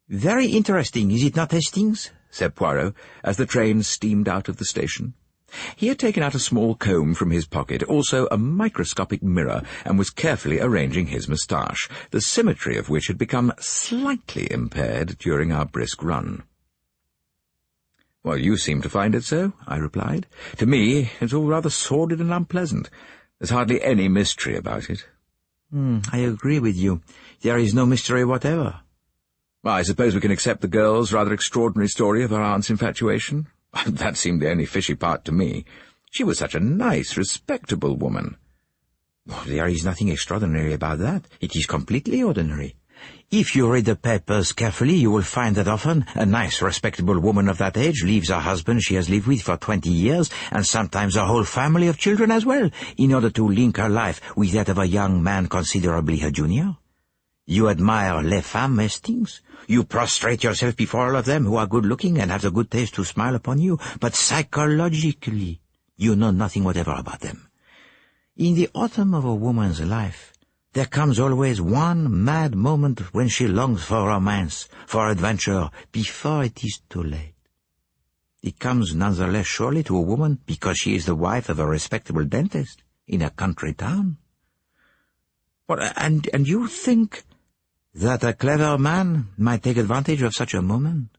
Speaker 3: Very interesting, is it not, Hastings?
Speaker 2: Said Poirot, as the train steamed out of the station. He had taken out a small comb from his pocket, also a microscopic mirror, and was carefully arranging his moustache, the symmetry of which had become slightly impaired during our brisk run. "Well, you seem to find it so," I replied. "To me, it's all rather sordid and unpleasant. There's hardly any mystery about it."
Speaker 3: I agree with you. There is no mystery whatever.
Speaker 2: "Well, I suppose we can accept the girl's rather extraordinary story of her aunt's infatuation. That seemed the only fishy part to me. She was such a nice, respectable woman."
Speaker 3: There is nothing extraordinary about that. It is completely ordinary. If you read the papers carefully, you will find that often a nice, respectable woman of that age leaves her husband she has lived with for 20 years, and sometimes a whole family of children as well, in order to link her life with that of a young man considerably her junior. You admire les femmes, Hastings. You prostrate yourself before all of them who are good-looking and have the good taste to smile upon you, but psychologically you know nothing whatever about them. In the autumn of a woman's life, there comes always one mad moment when she longs for romance, for adventure, before it is too late. It comes none the less surely to a woman because she is the wife of a respectable dentist in a country town. And you think that a clever man might take advantage of such a moment?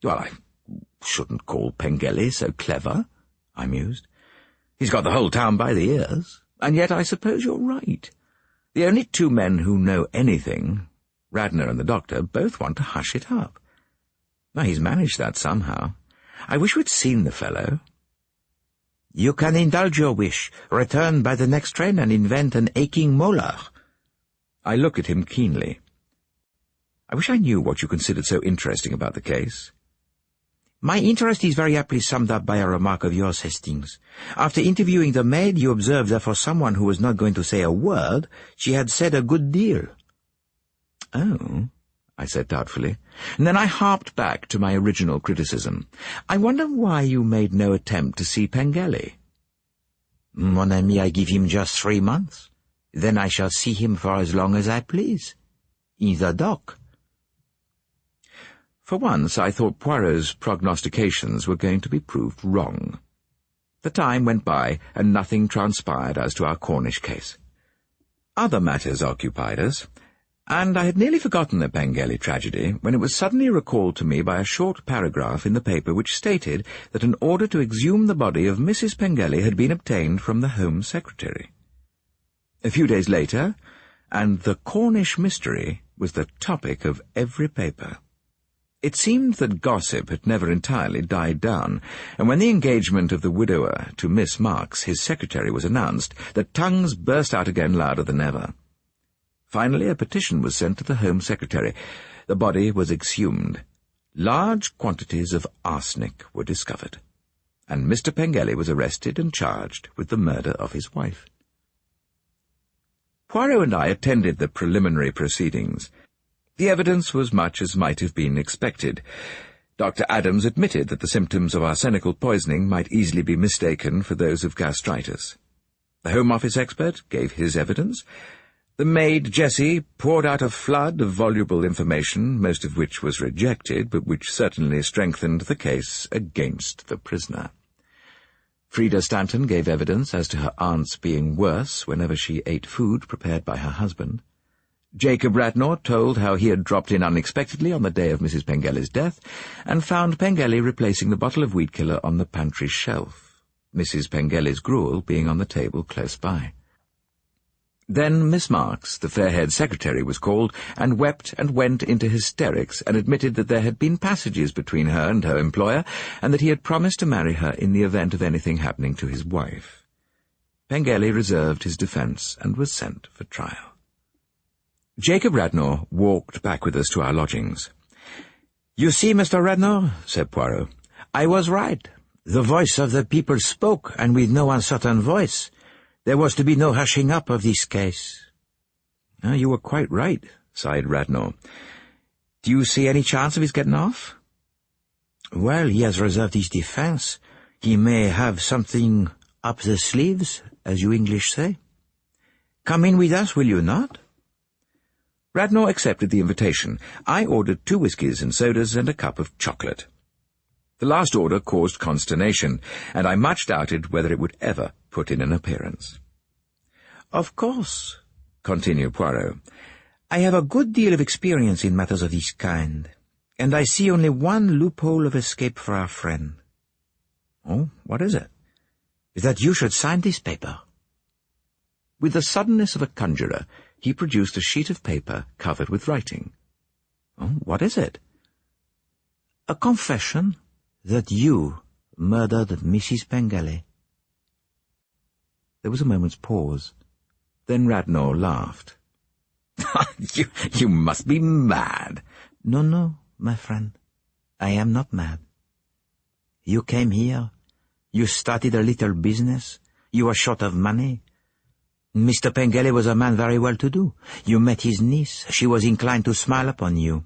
Speaker 2: "Well, I shouldn't call Pengelly so clever," I mused. "He's got the whole town by the ears. And yet I suppose you're right. The only two men who know anything, Radnor and the doctor, both want to hush it up. Now, he's managed that somehow. I wish we'd seen the fellow."
Speaker 3: "You can indulge your wish, return by the next train and invent an aching molar."
Speaker 2: I looked at him keenly. "I wish I knew what you considered so interesting about the case."
Speaker 3: "My interest is very aptly summed up by a remark of yours, Hastings. After interviewing the maid, you observed that for someone who was not going to say a word, she had said a good deal."
Speaker 2: "Oh," I said doubtfully, and then I harped back to my original criticism. "I wonder why you made no attempt to see Pengelly."
Speaker 3: "Mon ami, I give him just 3 months. Then I shall see him for as long as I please. In the dock."
Speaker 2: For once I thought Poirot's prognostications were going to be proved wrong. The time went by, and nothing transpired as to our Cornish case. Other matters occupied us, and I had nearly forgotten the Pengelly tragedy when it was suddenly recalled to me by a short paragraph in the paper which stated that an order to exhume the body of Mrs. Pengelly had been obtained from the Home Secretary. A few days later, and the Cornish mystery was the topic of every paper. It seemed that gossip had never entirely died down, and when the engagement of the widower to Miss Marks, his secretary, was announced, the tongues burst out again louder than ever. Finally, a petition was sent to the Home Secretary. The body was exhumed. Large quantities of arsenic were discovered, and Mr. Pengelly was arrested and charged with the murder of his wife. Poirot and I attended the preliminary proceedings. The evidence was much as might have been expected. Dr. Adams admitted that the symptoms of arsenical poisoning might easily be mistaken for those of gastritis. The Home Office expert gave his evidence. The maid, Jessie, poured out a flood of voluble information, most of which was rejected, but which certainly strengthened the case against the prisoner. Frida Stanton gave evidence as to her aunt's being worse whenever she ate food prepared by her husband. Jacob Radnor told how he had dropped in unexpectedly on the day of Mrs. Pengelly's death, and found Pengelly replacing the bottle of 𝗏𝗃𝗃 on the pantry shelf, Mrs. Pengelly's gruel being on the table close by. Then Miss Marks, the fair-haired secretary, was called, and wept and went into hysterics, and admitted that there had been passages between her and her employer, and that he had promised to marry her in the event of anything happening to his wife. Pengelly reserved his defence and was sent for trial. Jacob Radnor walked back with us to our lodgings. "You see, Mr. Radnor," said Poirot, "I was right. The voice of the people spoke, and with no uncertain voice. There was to be no hushing up of this case." "You were quite right," sighed Radnor. "Do you see any chance of his getting off?" "Well, he has reserved his defence. He may have something up the sleeves, as you English say. Come in with us, will you not?" Radnor accepted the invitation. I ordered 2 whiskies and sodas and a cup of chocolate. The last order caused consternation, and I much doubted whether it would ever put in an appearance. "Of course," continued Poirot, "I have a good deal of experience in matters of this kind, and I see only one loophole of escape for our friend." "Oh, what is it?" "That you should sign this paper." With the suddenness of a conjurer, he produced a sheet of paper covered with writing. "Oh, what is it?" "A confession that you murdered Mrs. Pengelly." There was a moment's pause. Then Radnor laughed. You must be mad." No, my friend. I am not mad. You came here. You started a little business. You were short of money. Mr. Pengelly was a man very well-to-do. You met his niece. She was inclined to smile upon you.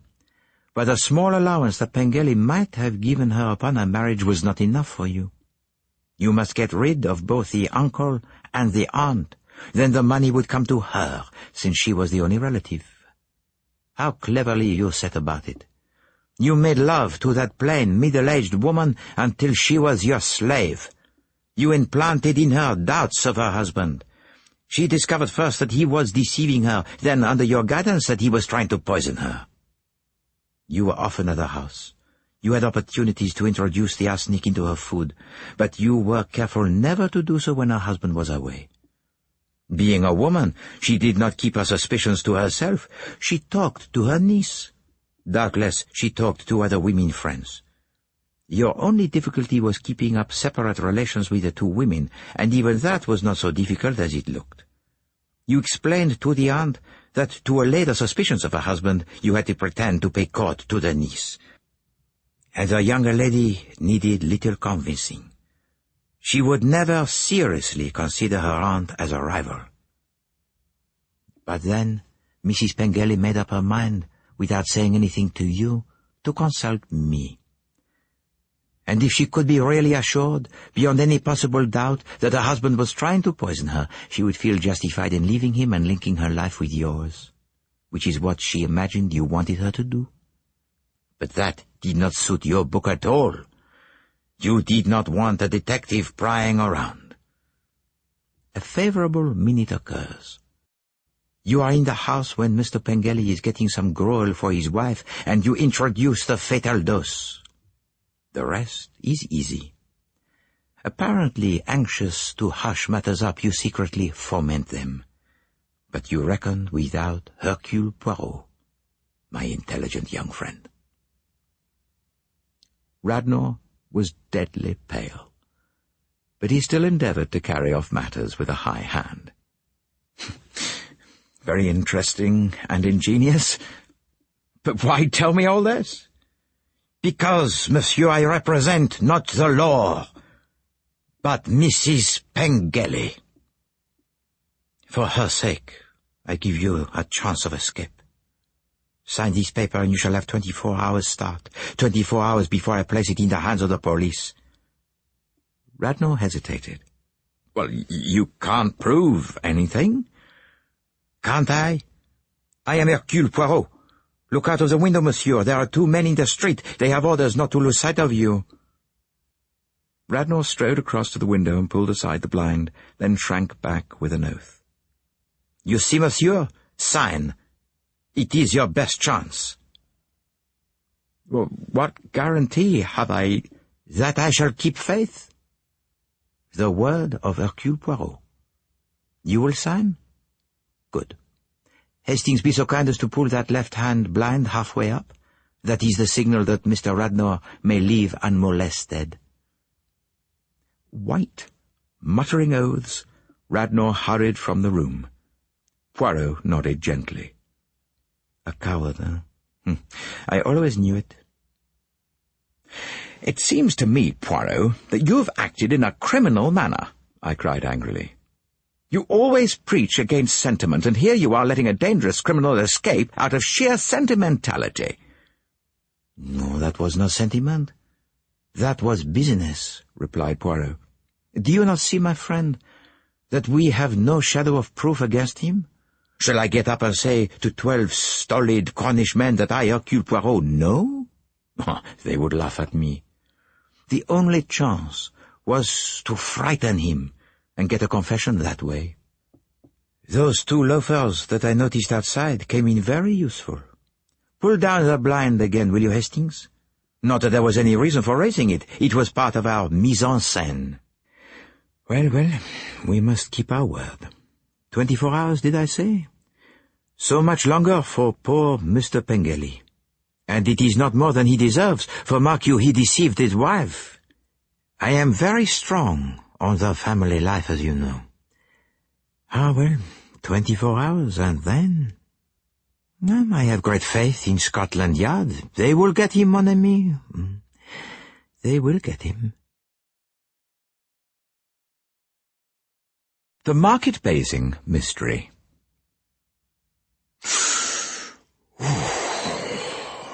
Speaker 2: But a small allowance that Pengelly might have given her upon her marriage was not enough for you. You must get rid of both the uncle and the aunt. Then the money would come to her, since she was the only relative. How cleverly you set about it. You made love to that plain, middle-aged woman until she was your slave. You implanted in her doubts of her husband. She discovered first that he was deceiving her, then under your guidance that he was trying to poison her. You were often at her house. You had opportunities to introduce the arsenic into her food, but you were careful never to do so when her husband was away. Being a woman, she did not keep her suspicions to herself. She talked to her niece. Doubtless, she talked to other women friends. Your only difficulty was keeping up separate relations with the 2 women, and even that was not so difficult as it looked. You explained to the aunt that to allay the suspicions of her husband, you had to pretend to pay court to the niece. And the younger lady needed little convincing. She would never seriously consider her aunt as a rival. But then Mrs. Pengelly made up her mind, without saying anything to you, to consult me. And if she could be really assured, beyond any possible doubt, that her husband was trying to poison her, she would feel justified in leaving him and linking her life with yours, which is what she imagined you wanted her to do. But that did not suit your book at all. You did not want a detective prying around. A favorable minute occurs. You are in the house when Mr. Pengelly is getting some gruel for his wife, and you introduce the fatal dose. The rest is easy. Apparently anxious to hush matters up, you secretly foment them. But you reckoned without Hercule Poirot, my intelligent young friend. Radnor was deadly pale, but he still endeavoured to carry off matters with a high hand. Very interesting and ingenious. But why tell me all this? Because, monsieur, I represent not the law, but Mrs. Pengelly. For her sake, I give you a chance of escape. Sign this paper and you shall have 24 hours start, 24 hours before I place it in the hands of the police. Radnor hesitated. Well, you can't prove anything.
Speaker 5: Can't I? I am Hercule Poirot. Look out of the window, monsieur. There are 2 men in the street. They have orders not to lose sight of you.
Speaker 2: Radnor strode across to the window and pulled aside the blind, then shrank back with an oath.
Speaker 5: You see, monsieur? Sign. It is your best chance.
Speaker 2: Well, what guarantee have I
Speaker 5: that I shall keep faith? The word of Hercule Poirot. You will sign? Good. Hastings, be so kind as to pull that left-hand blind halfway up. That is the signal that Mr. Radnor may leave unmolested.
Speaker 2: White, muttering oaths, Radnor hurried from the room. Poirot nodded gently.
Speaker 5: A coward, huh? I always knew it.
Speaker 2: It seems to me, Poirot, that you have acted in a criminal manner, I cried angrily. You always preach against sentiment, and here you are letting a dangerous criminal escape out of sheer sentimentality.
Speaker 5: No, that was not sentiment. That was business, replied Poirot. Do you not see, my friend, that we have no shadow of proof against him? Shall I get up and say to 12 stolid Cornish men that I, Hercule Poirot, no? They would laugh at me. The only chance was to frighten him and get a confession that way. Those 2 loafers that I noticed outside came in very useful. Pull down the blind again, will you, Hastings? Not that there was any reason for raising it. It was part of our mise en scène. Well, we must keep our word. 24 hours, did I say? So much longer for poor Mr. Pengelly. And it is not more than he deserves, for mark you, he deceived his wife. I am very strong on the family life, as you know. 24 hours, and then... I have great faith in Scotland Yard. They will get him, mon ami. They will get him.
Speaker 2: The Market Basing Mystery.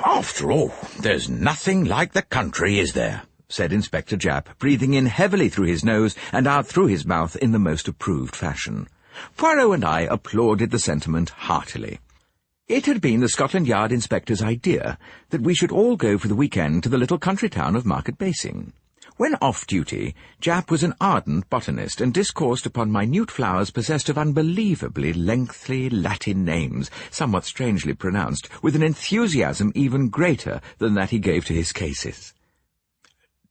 Speaker 5: After all, there's nothing like the country, is there?
Speaker 2: Said Inspector Japp, breathing in heavily through his nose and out through his mouth in the most approved fashion. Poirot and I applauded the sentiment heartily. It had been the Scotland Yard inspector's idea that we should all go for the weekend to the little country town of Market Basing. When off-duty, Japp was an ardent botanist and discoursed upon minute flowers possessed of unbelievably lengthy Latin names, somewhat strangely pronounced, with an enthusiasm even greater than that he gave to his cases.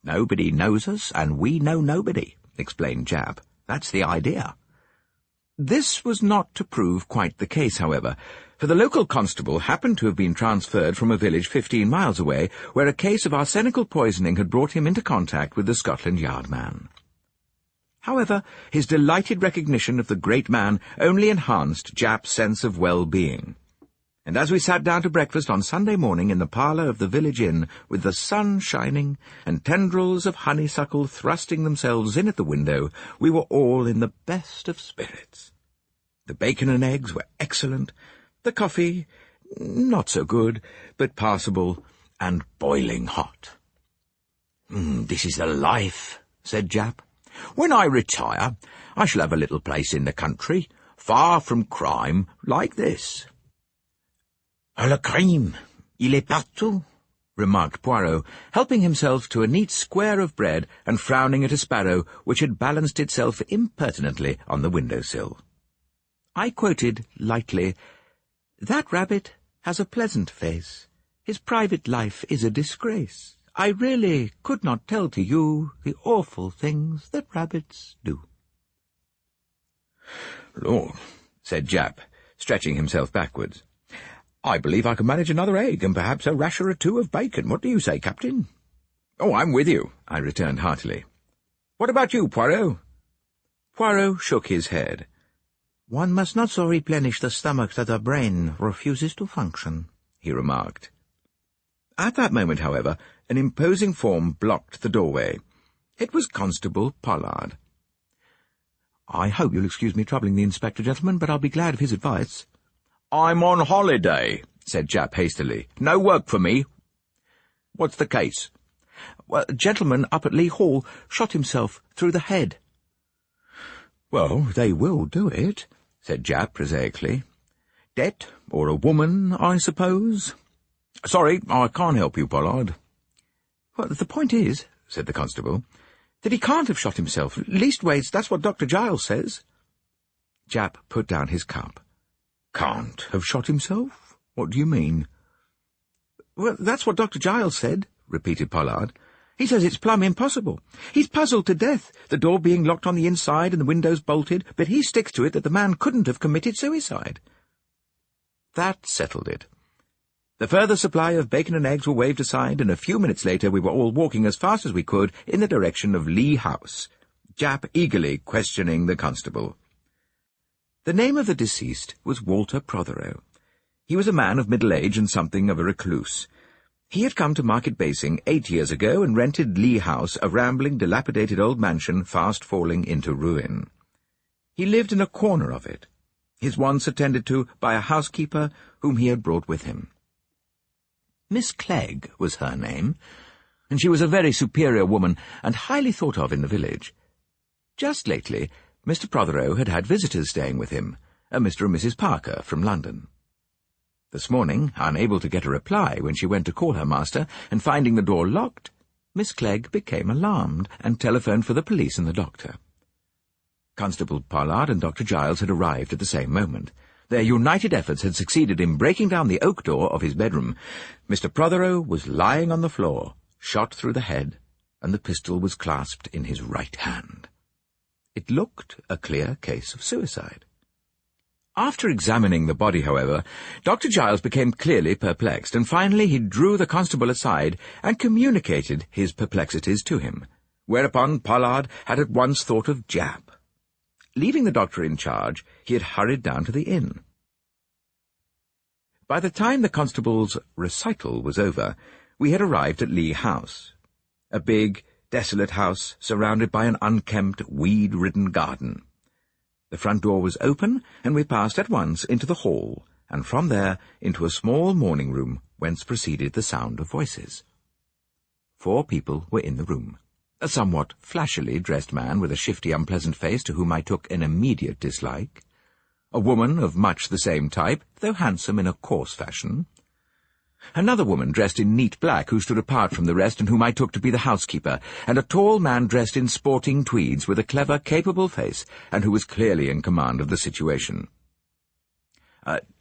Speaker 5: Nobody knows us, and we know nobody, explained Japp. That's the idea.
Speaker 2: This was not to prove quite the case, however, for the local constable happened to have been transferred from a village 15 miles away, where a case of arsenical poisoning had brought him into contact with the Scotland Yard man. However, his delighted recognition of the great man only enhanced Japp's sense of well-being. And as we sat down to breakfast on Sunday morning in the parlour of the village inn, with the sun shining and tendrils of honeysuckle thrusting themselves in at the window, we were all in the best of spirits. The bacon and eggs were excellent, the coffee not so good, but passable, and boiling hot.
Speaker 5: This is the life, said Japp. When I retire, I shall have a little place in the country, far from crime, like this. Le crime, il est partout,
Speaker 2: remarked Poirot, helping himself to a neat square of bread and frowning at a sparrow which had balanced itself impertinently on the window-sill. I quoted lightly, "That rabbit has a pleasant face. His private life is a disgrace. I really could not tell to you the awful things that rabbits do."
Speaker 5: "Lord," said Japp, stretching himself backwards, "I believe I can manage another egg and perhaps a rasher or 2 of bacon. What do you say, Captain?"
Speaker 2: "Oh, I'm with you," I returned heartily. "What about you, Poirot?" Poirot shook his head.
Speaker 3: "One must not so replenish the stomach that the brain refuses to function," he remarked.
Speaker 2: At that moment, however, an imposing form blocked the doorway. It was Constable Pollard.
Speaker 3: "I hope you'll excuse me troubling the inspector, gentlemen, but I'll be glad of his advice."
Speaker 5: "I'm on holiday," said Japp hastily. "No work for me. What's the case?"
Speaker 3: "Well, a gentleman up at Lee Hall shot himself through the head."
Speaker 2: "Well, they will do it," said Japp prosaically. Debt, or a woman, I suppose? Sorry, I can't help you, Pollard.
Speaker 3: Well, the point is, said the constable, that he can't have shot himself. Leastways, that's what Dr. Giles says.
Speaker 2: Japp put down his cup.
Speaker 3: Can't have shot himself? What do you mean? Well, that's what Dr. Giles said, repeated Pollard. He says it's plumb impossible. He's puzzled to death, the door being locked on the inside and the windows bolted, but he sticks to it that the man couldn't have committed suicide.
Speaker 2: That settled it. The further supply of bacon and eggs were waved aside, and a few minutes later we were all walking as fast as we could in the direction of Lee House, Japp eagerly questioning the constable. The name of the deceased was Walter Prothero. He was a man of middle age and something of a recluse. He had come to Market Basing 8 years ago and rented Lee House, a rambling, dilapidated old mansion fast falling into ruin. He lived in a corner of it, his wants attended to by a housekeeper whom he had brought with him. Miss Clegg was her name, and she was a very superior woman and highly thought of in the village. Just lately, Mr. Prothero had had visitors staying with him, a Mr. and Mrs. Parker from London. This morning, unable to get a reply when she went to call her master, and finding the door locked, Miss Clegg became alarmed and telephoned for the police and the doctor. Constable Pollard and Dr. Giles had arrived at the same moment. Their united efforts had succeeded in breaking down the oak door of his bedroom. Mr. Prothero was lying on the floor, shot through the head, and the pistol was clasped in his right hand. It looked a clear case of suicide. After examining the body, however, Dr. Giles became clearly perplexed, and finally he drew the constable aside and communicated his perplexities to him, whereupon Pollard had at once thought of Japp. Leaving the doctor in charge, he had hurried down to the inn. By the time the constable's recital was over, we had arrived at Lee House, a big, desolate house surrounded by an unkempt, weed-ridden garden. The front door was open, and we passed at once into the hall, and from there into a small morning room whence proceeded the sound of voices. 4 people were in the room. A somewhat flashily dressed man with a shifty, unpleasant face to whom I took an immediate dislike. A woman of much the same type, though handsome in a coarse fashion. Another woman dressed in neat black who stood apart from the rest and whom I took to be the housekeeper, and a tall man dressed in sporting tweeds with a clever, capable face, and who was clearly in command of the situation.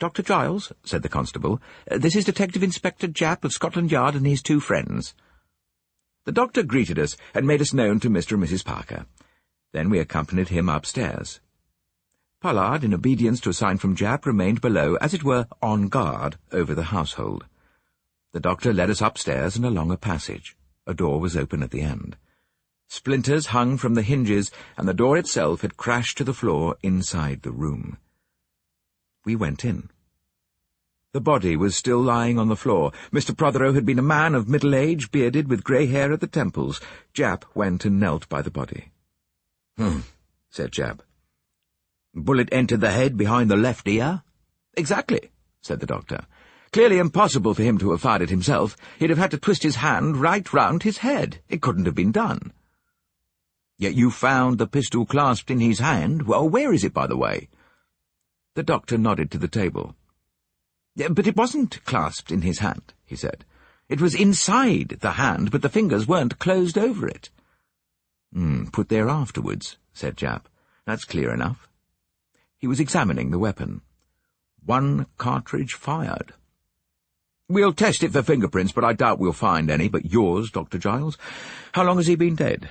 Speaker 2: "Dr. Giles," said the constable, "this is Detective Inspector Japp of Scotland Yard and his 2 friends." The doctor greeted us and made us known to Mr. and Mrs. Parker. Then we accompanied him upstairs. Pollard, in obedience to a sign from Japp, remained below, as it were, on guard over the household. The doctor led us upstairs and along a passage. A door was open at the end. Splinters hung from the hinges, and the door itself had crashed to the floor inside the room. We went in. The body was still lying on the floor. Mr. Prothero had been a man of middle age, bearded, with grey hair at the temples. Japp went and knelt by the body. Said Japp. "Bullet entered the head behind the left ear?" "Exactly," said the doctor. "Clearly impossible for him to have fired it himself. He'd have had to twist his hand right round his head. It couldn't have been done." "Yet you found the pistol clasped in his hand? Well, where is it, by the way?" The doctor nodded to the table. "But it wasn't clasped in his hand," he said. "It was inside the hand, but the fingers weren't closed over it." "Put there afterwards," said Japp. "That's clear enough." He was examining the weapon. 1 cartridge fired. "We'll test it for fingerprints, but I doubt we'll find any but yours, Dr. Giles. How long has he been dead?"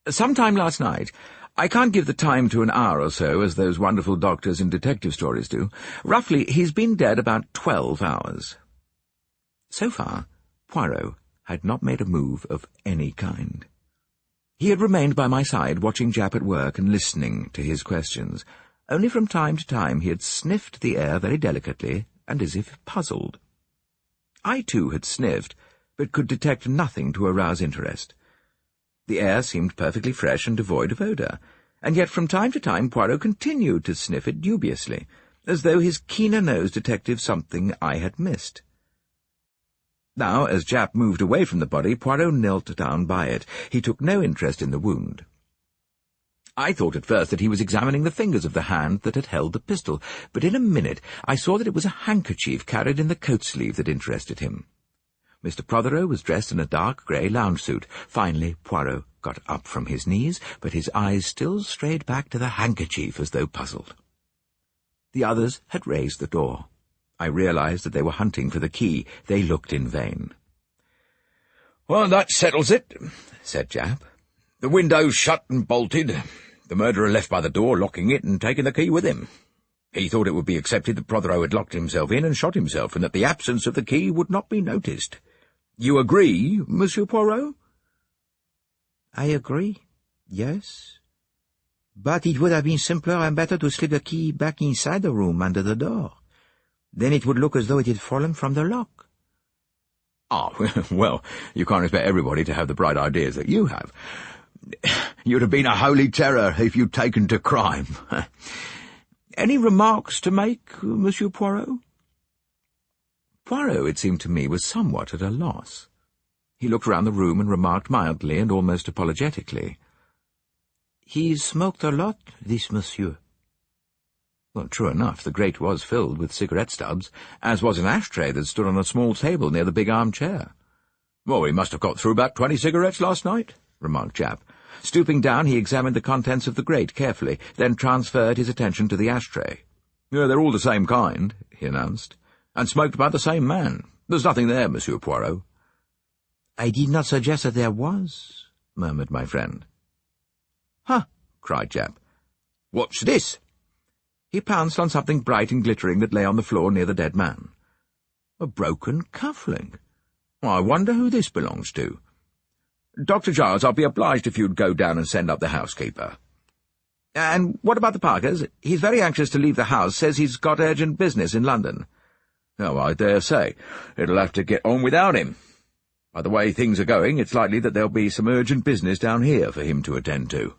Speaker 2: "Sometime last night. I can't give the time to an hour or so, as those wonderful doctors in detective stories do. Roughly, he's been dead about 12 hours. So far, Poirot had not made a move of any kind. He had remained by my side, watching Japp at work and listening to his questions. Only from time to time he had sniffed the air very delicately and as if puzzled. I, too, had sniffed, but could detect nothing to arouse interest. The air seemed perfectly fresh and devoid of odour, and yet from time to time Poirot continued to sniff it dubiously, as though his keener nose detected something I had missed. Now, as Japp moved away from the body, Poirot knelt down by it. He took no interest in the wound. I thought at first that he was examining the fingers of the hand that had held the pistol, but in a minute I saw that it was a handkerchief carried in the coat sleeve that interested him. Mr. Prothero was dressed in a dark grey lounge suit. Finally, Poirot got up from his knees, but his eyes still strayed back to the handkerchief as though puzzled. The others had raised the door. I realized that they were hunting for the key. They looked in vain.
Speaker 5: "Well, that settles it," said Japp. "The window's shut and bolted. The murderer left by the door, locking it and taking the key with him. He thought it would be accepted that Prothero had locked himself in and shot himself, and that the absence of the key would not be noticed. You agree, Monsieur Poirot?"
Speaker 3: I agree, yes. But it would have been simpler and better to slip the key back inside the room under the door. Then it would look as though it had fallen from the lock.
Speaker 5: "Ah, well, you can't expect everybody to have the bright ideas that you have. You'd have been a holy terror if you'd taken to crime. Any remarks to make, Monsieur Poirot?"
Speaker 2: Poirot, it seemed to me, was somewhat at a loss. He looked round the room and remarked mildly and almost apologetically,
Speaker 3: "He smoked a lot, this monsieur."
Speaker 2: Well, true enough, the grate was filled with cigarette stubs, as was an ashtray that stood on a small table near the big armchair.
Speaker 5: "Well, he must have got through about 20 cigarettes last night," remarked Japp.
Speaker 2: Stooping down, he examined the contents of the grate carefully, then transferred his attention to the ashtray.
Speaker 5: "Yeah, they're all the same kind," he announced, "and smoked by the same man. There's nothing there, Monsieur Poirot."
Speaker 3: "I did not suggest that there was,"
Speaker 2: murmured my friend.
Speaker 5: "Huh!" cried Japp. "What's this?"
Speaker 2: He pounced on something bright and glittering that lay on the floor near the dead man.
Speaker 5: "A broken cufflink. I wonder who this belongs to. Dr. Giles, I'll be obliged if you'd go down and send up the housekeeper."
Speaker 2: "And what about the Parkers? He's very anxious to leave the house, says he's got urgent business in London."
Speaker 5: "Oh, I dare say. It'll have to get on without him. By the way things are going, it's likely that there'll be some urgent business down here for him to attend to.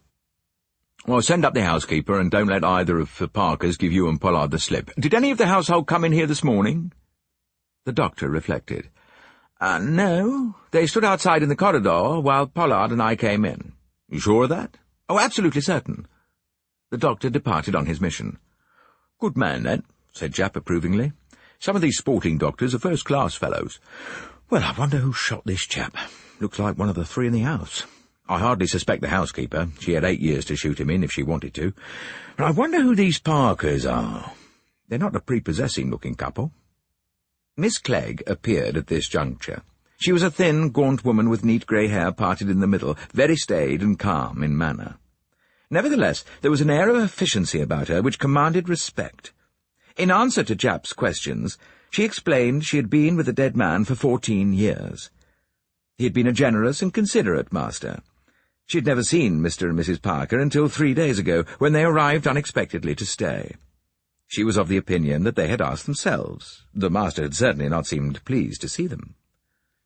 Speaker 5: Well, send up the housekeeper, and don't let either of the Parkers give you and Pollard the slip. Did any of the household come in here this morning?"
Speaker 2: The doctor reflected. "No. They stood outside in the corridor while Pollard and I came in."
Speaker 5: "You sure of that?"
Speaker 2: "Oh, absolutely certain." The doctor departed on his mission.
Speaker 5: "Good man, then," said Japp approvingly. "Some of these sporting doctors are first-class fellows. Well, I wonder who shot this chap. Looks like one of the three in the house. I hardly suspect the housekeeper. She had 8 years to shoot him in if she wanted to. But I wonder who these Parkers are. They're not a prepossessing-looking couple."
Speaker 2: Miss Clegg appeared at this juncture. She was a thin, gaunt woman with neat grey hair parted in the middle, very staid and calm in manner. Nevertheless, there was an air of efficiency about her which commanded respect. In answer to Japp's questions, she explained she had been with the dead man for 14 years. He had been a generous and considerate master. She had never seen Mr. and Mrs. Parker until 3 days ago, when they arrived unexpectedly to stay. She was of the opinion that they had asked themselves. The master had certainly not seemed pleased to see them.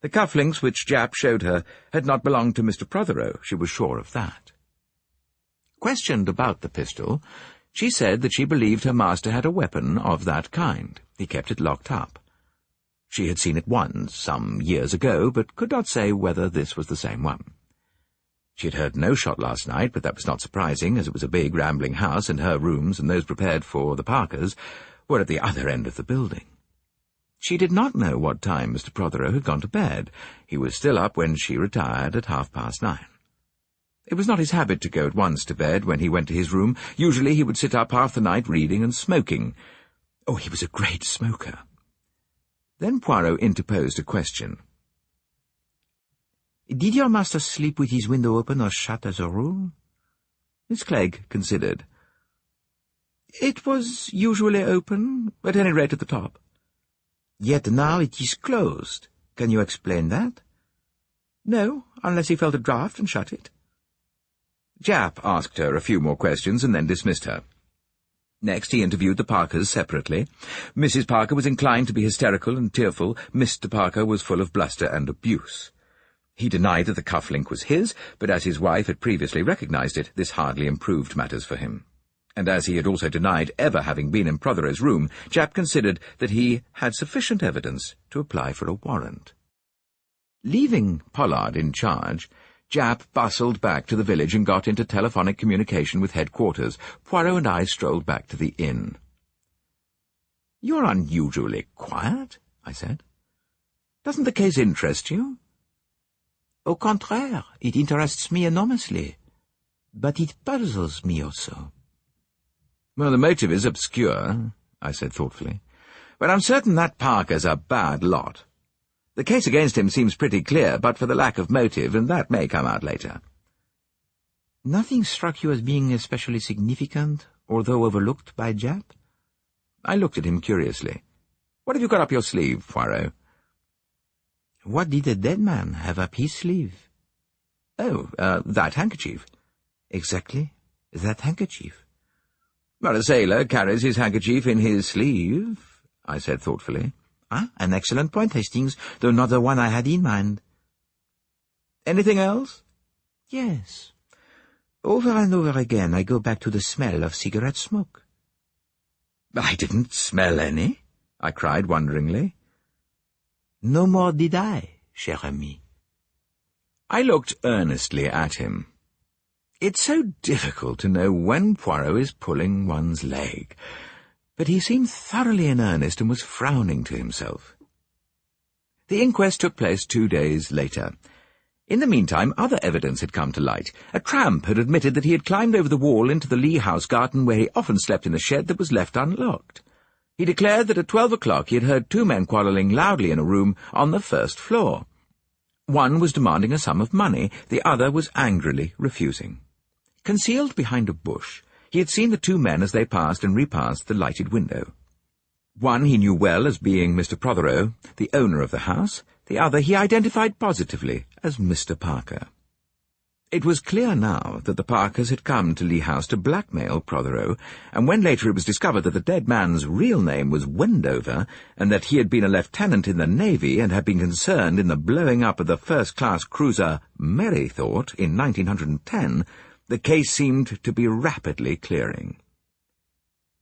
Speaker 2: The cufflinks which Japp showed her had not belonged to Mr. Prothero, she was sure of that. Questioned about the pistol, she said that she believed her master had a weapon of that kind. He kept it locked up. She had seen it once, some years ago, but could not say whether this was the same one. She had heard no shot last night, but that was not surprising, as it was a big, rambling house, and her rooms and those prepared for the Parkers were at the other end of the building. She did not know what time Mr. Prothero had gone to bed. He was still up when she retired at 9:30. It was not his habit to go at once to bed when he went to his room. Usually he would sit up half the night reading and smoking. Oh, he was a great smoker. Then Poirot interposed a question. "Did your master sleep with his window open or shut as a rule?" Miss Clegg considered. "It was usually open, at any rate at the top." "Yet now it is closed. Can you explain that?" "No, unless he felt a draught and shut it." Japp asked her a few more questions and then dismissed her. Next he interviewed the Parkers separately. Mrs. Parker was inclined to be hysterical and tearful. Mr. Parker was full of bluster and abuse. He denied that the cufflink was his, but as his wife had previously recognized it, this hardly improved matters for him. And as he had also denied ever having been in Prothero's room, Japp considered that he had sufficient evidence to apply for a warrant. Leaving Pollard in charge, Japp bustled back to the village and got into telephonic communication with headquarters. Poirot and I strolled back to the inn. "You're unusually quiet," I said. "Doesn't the case interest you?"
Speaker 3: "Au contraire, it interests me enormously. But it puzzles me also."
Speaker 2: "Well, the motive is obscure," I said thoughtfully. "But I'm certain that Parker's a bad lot. The case against him seems pretty clear, but for the lack of motive, and that may come out later."
Speaker 3: "Nothing struck you as being especially significant, although overlooked by Japp?"
Speaker 2: I looked at him curiously. "What have you got up your sleeve, Poirot?"
Speaker 3: "What did the dead man have up his sleeve?"
Speaker 2: "Oh, that handkerchief."
Speaker 3: "Exactly, that handkerchief."
Speaker 2: "Well, a sailor carries his handkerchief in his sleeve," I said thoughtfully.
Speaker 3: "Ah, an excellent point, Hastings, though not the one I had in mind."
Speaker 2: "Anything else?"
Speaker 3: "Yes. Over and over again I go back to the smell of cigarette smoke."
Speaker 2: "I didn't smell any," I cried wonderingly.
Speaker 3: "No more did I, cher ami."
Speaker 2: I looked earnestly at him. It's so difficult to know when Poirot is pulling one's leg, but he seemed thoroughly in earnest and was frowning to himself. The inquest took place 2 days later. In the meantime, other evidence had come to light. A tramp had admitted that he had climbed over the wall into the Lee house garden, where he often slept in a shed that was left unlocked. He declared that at 12 o'clock he had heard 2 men quarrelling loudly in a room on the first floor. One was demanding a sum of money, the other was angrily refusing. Concealed behind a bush, he had seen the 2 men as they passed and repassed the lighted window. One he knew well as being Mr. Protheroe, the owner of the house. The other he identified positively as Mr. Parker. It was clear now that the Parkers had come to Lee House to blackmail Protheroe, and when later it was discovered that the dead man's real name was Wendover, and that he had been a lieutenant in the Navy and had been concerned in the blowing up of the first-class cruiser Merrythought in 1910, the case seemed to be rapidly clearing.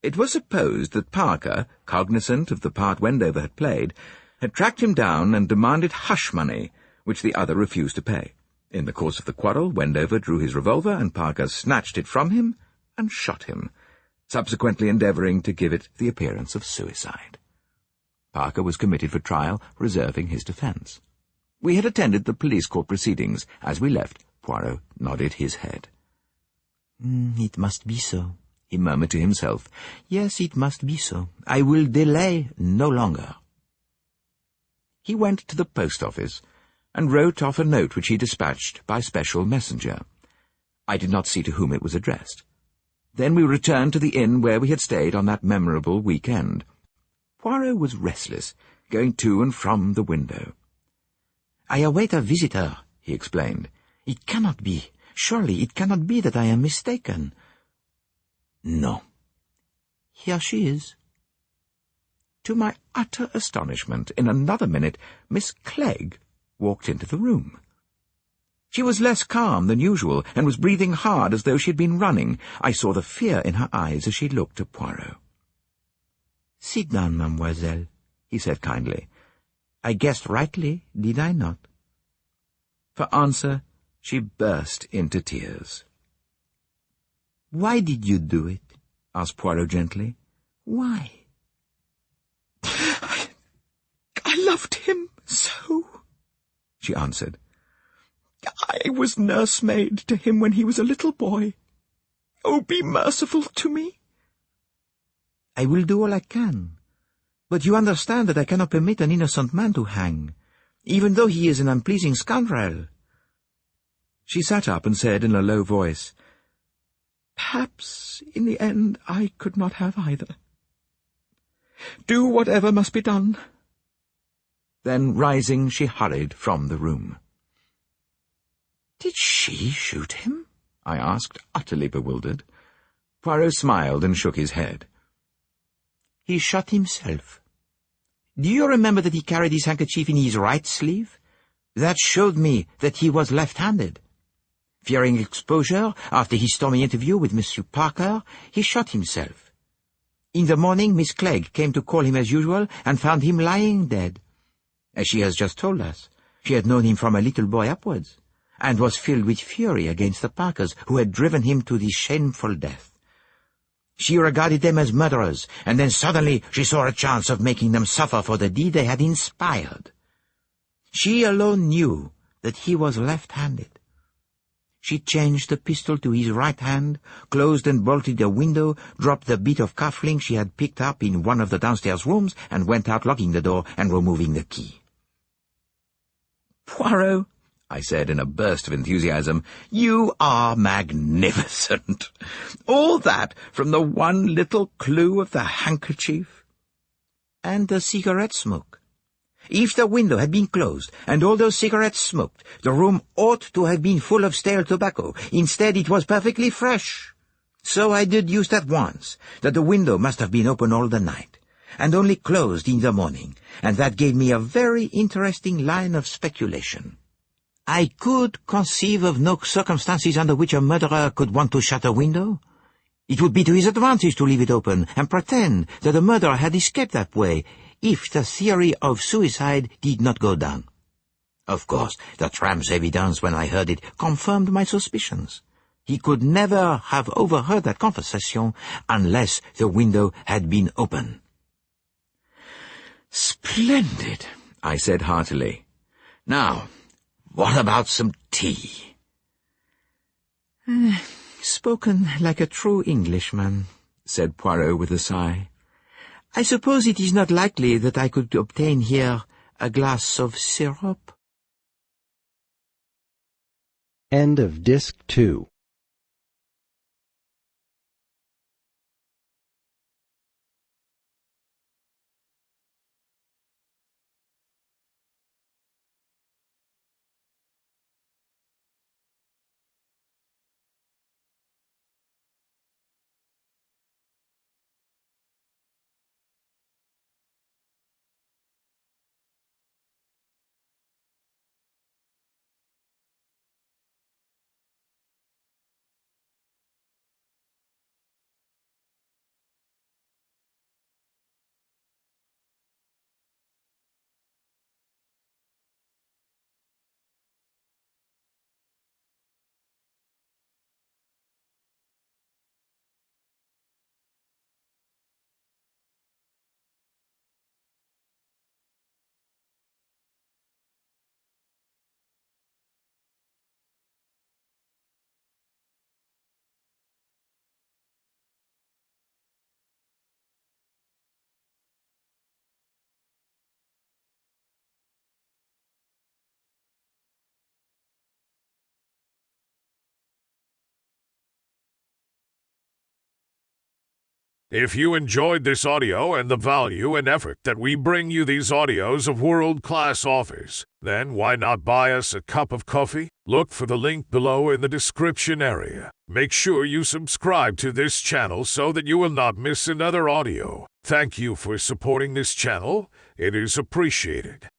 Speaker 2: It was supposed that Parker, cognizant of the part Wendover had played, had tracked him down and demanded hush money, which the other refused to pay. In the course of the quarrel, Wendover drew his revolver and Parker snatched it from him and shot him, subsequently endeavouring to give it the appearance of suicide. Parker was committed for trial, reserving his defence. We had attended the police court proceedings. As we left, Poirot nodded his head.
Speaker 3: "It must be so," he murmured to himself. "Yes, it must be so. I will delay no longer."
Speaker 2: He went to the post office and wrote off a note which he dispatched by special messenger. I did not see to whom it was addressed. Then we returned to the inn where we had stayed on that memorable weekend. Poirot was restless, going to and from the window.
Speaker 3: "I await a visitor," he explained. "It cannot be. Surely it cannot be that I am mistaken." "No. Here she is."
Speaker 2: To my utter astonishment, in another minute, Miss Clegg walked into the room. She was less calm than usual, and was breathing hard as though she had been running. I saw the fear in her eyes as she looked at Poirot.
Speaker 3: "Sit down, mademoiselle," he said kindly. "I guessed rightly, did I not?"
Speaker 2: For answer, she burst into tears.
Speaker 3: "Why did you do it?"
Speaker 2: asked Poirot gently.
Speaker 3: "Why?"
Speaker 4: I loved him so," she answered. "I was nursemaid to him when he was a little boy. Oh, be merciful to me."
Speaker 3: "I will do all I can. But you understand that I cannot permit an innocent man to hang, even though he is an unpleasing scoundrel."
Speaker 2: She sat up and said in a low voice,
Speaker 4: "Perhaps in the end I could not have either. Do whatever must be done."
Speaker 2: Then, rising, she hurried from the room.
Speaker 3: "Did she shoot him?"
Speaker 2: I asked, utterly bewildered. Poirot smiled and shook his head.
Speaker 3: "He shot himself. Do you remember that he carried his handkerchief in his right sleeve? That showed me that he was left-handed. Fearing exposure after his stormy interview with Mr. Parker, he shot himself. In the morning, Miss Clegg came to call him as usual and found him lying dead. As she has just told us, she had known him from a little boy upwards,
Speaker 2: and was filled with fury against the Parkers who had driven him to this shameful death. She regarded them as murderers, and then suddenly she saw a chance of making them suffer for the deed they had inspired. She alone knew that he was left-handed. She changed the pistol to his right hand, closed and bolted the window, dropped the bit of cufflink she had picked up in one of the downstairs rooms, and went out locking the door and removing the key. "Poirot," I said in a burst of enthusiasm, "you are magnificent! All that from the one little clue of the handkerchief." "And the cigarette smoke. If the window had been closed, and all those cigarettes smoked, the room ought to have been full of stale tobacco. Instead, it was perfectly fresh. So I deduced at once that the window must have been open all the night, and only closed in the morning, and that gave me a very interesting line of speculation. I could conceive of no circumstances under which a murderer could want to shut a window. It would be to his advantage to leave it open and pretend that the murderer had escaped that way, if the theory of suicide did not go down. Of course, the tramp's evidence, when I heard it, confirmed my suspicions. He could never have overheard that conversation unless the window had been open." "Splendid," I said heartily. "Now, what about some tea?" "Spoken like a true Englishman," said Poirot with a sigh. "I suppose it is not likely that I could obtain here a glass of syrup?"
Speaker 6: End of Disc 2.
Speaker 1: If you enjoyed this audio and the value and effort that we bring you these audios of world-class authors, then why not buy us a cup of coffee? Look for the link below in the description area. Make sure you subscribe to this channel so that you will not miss another audio. Thank you for supporting this channel. It is appreciated.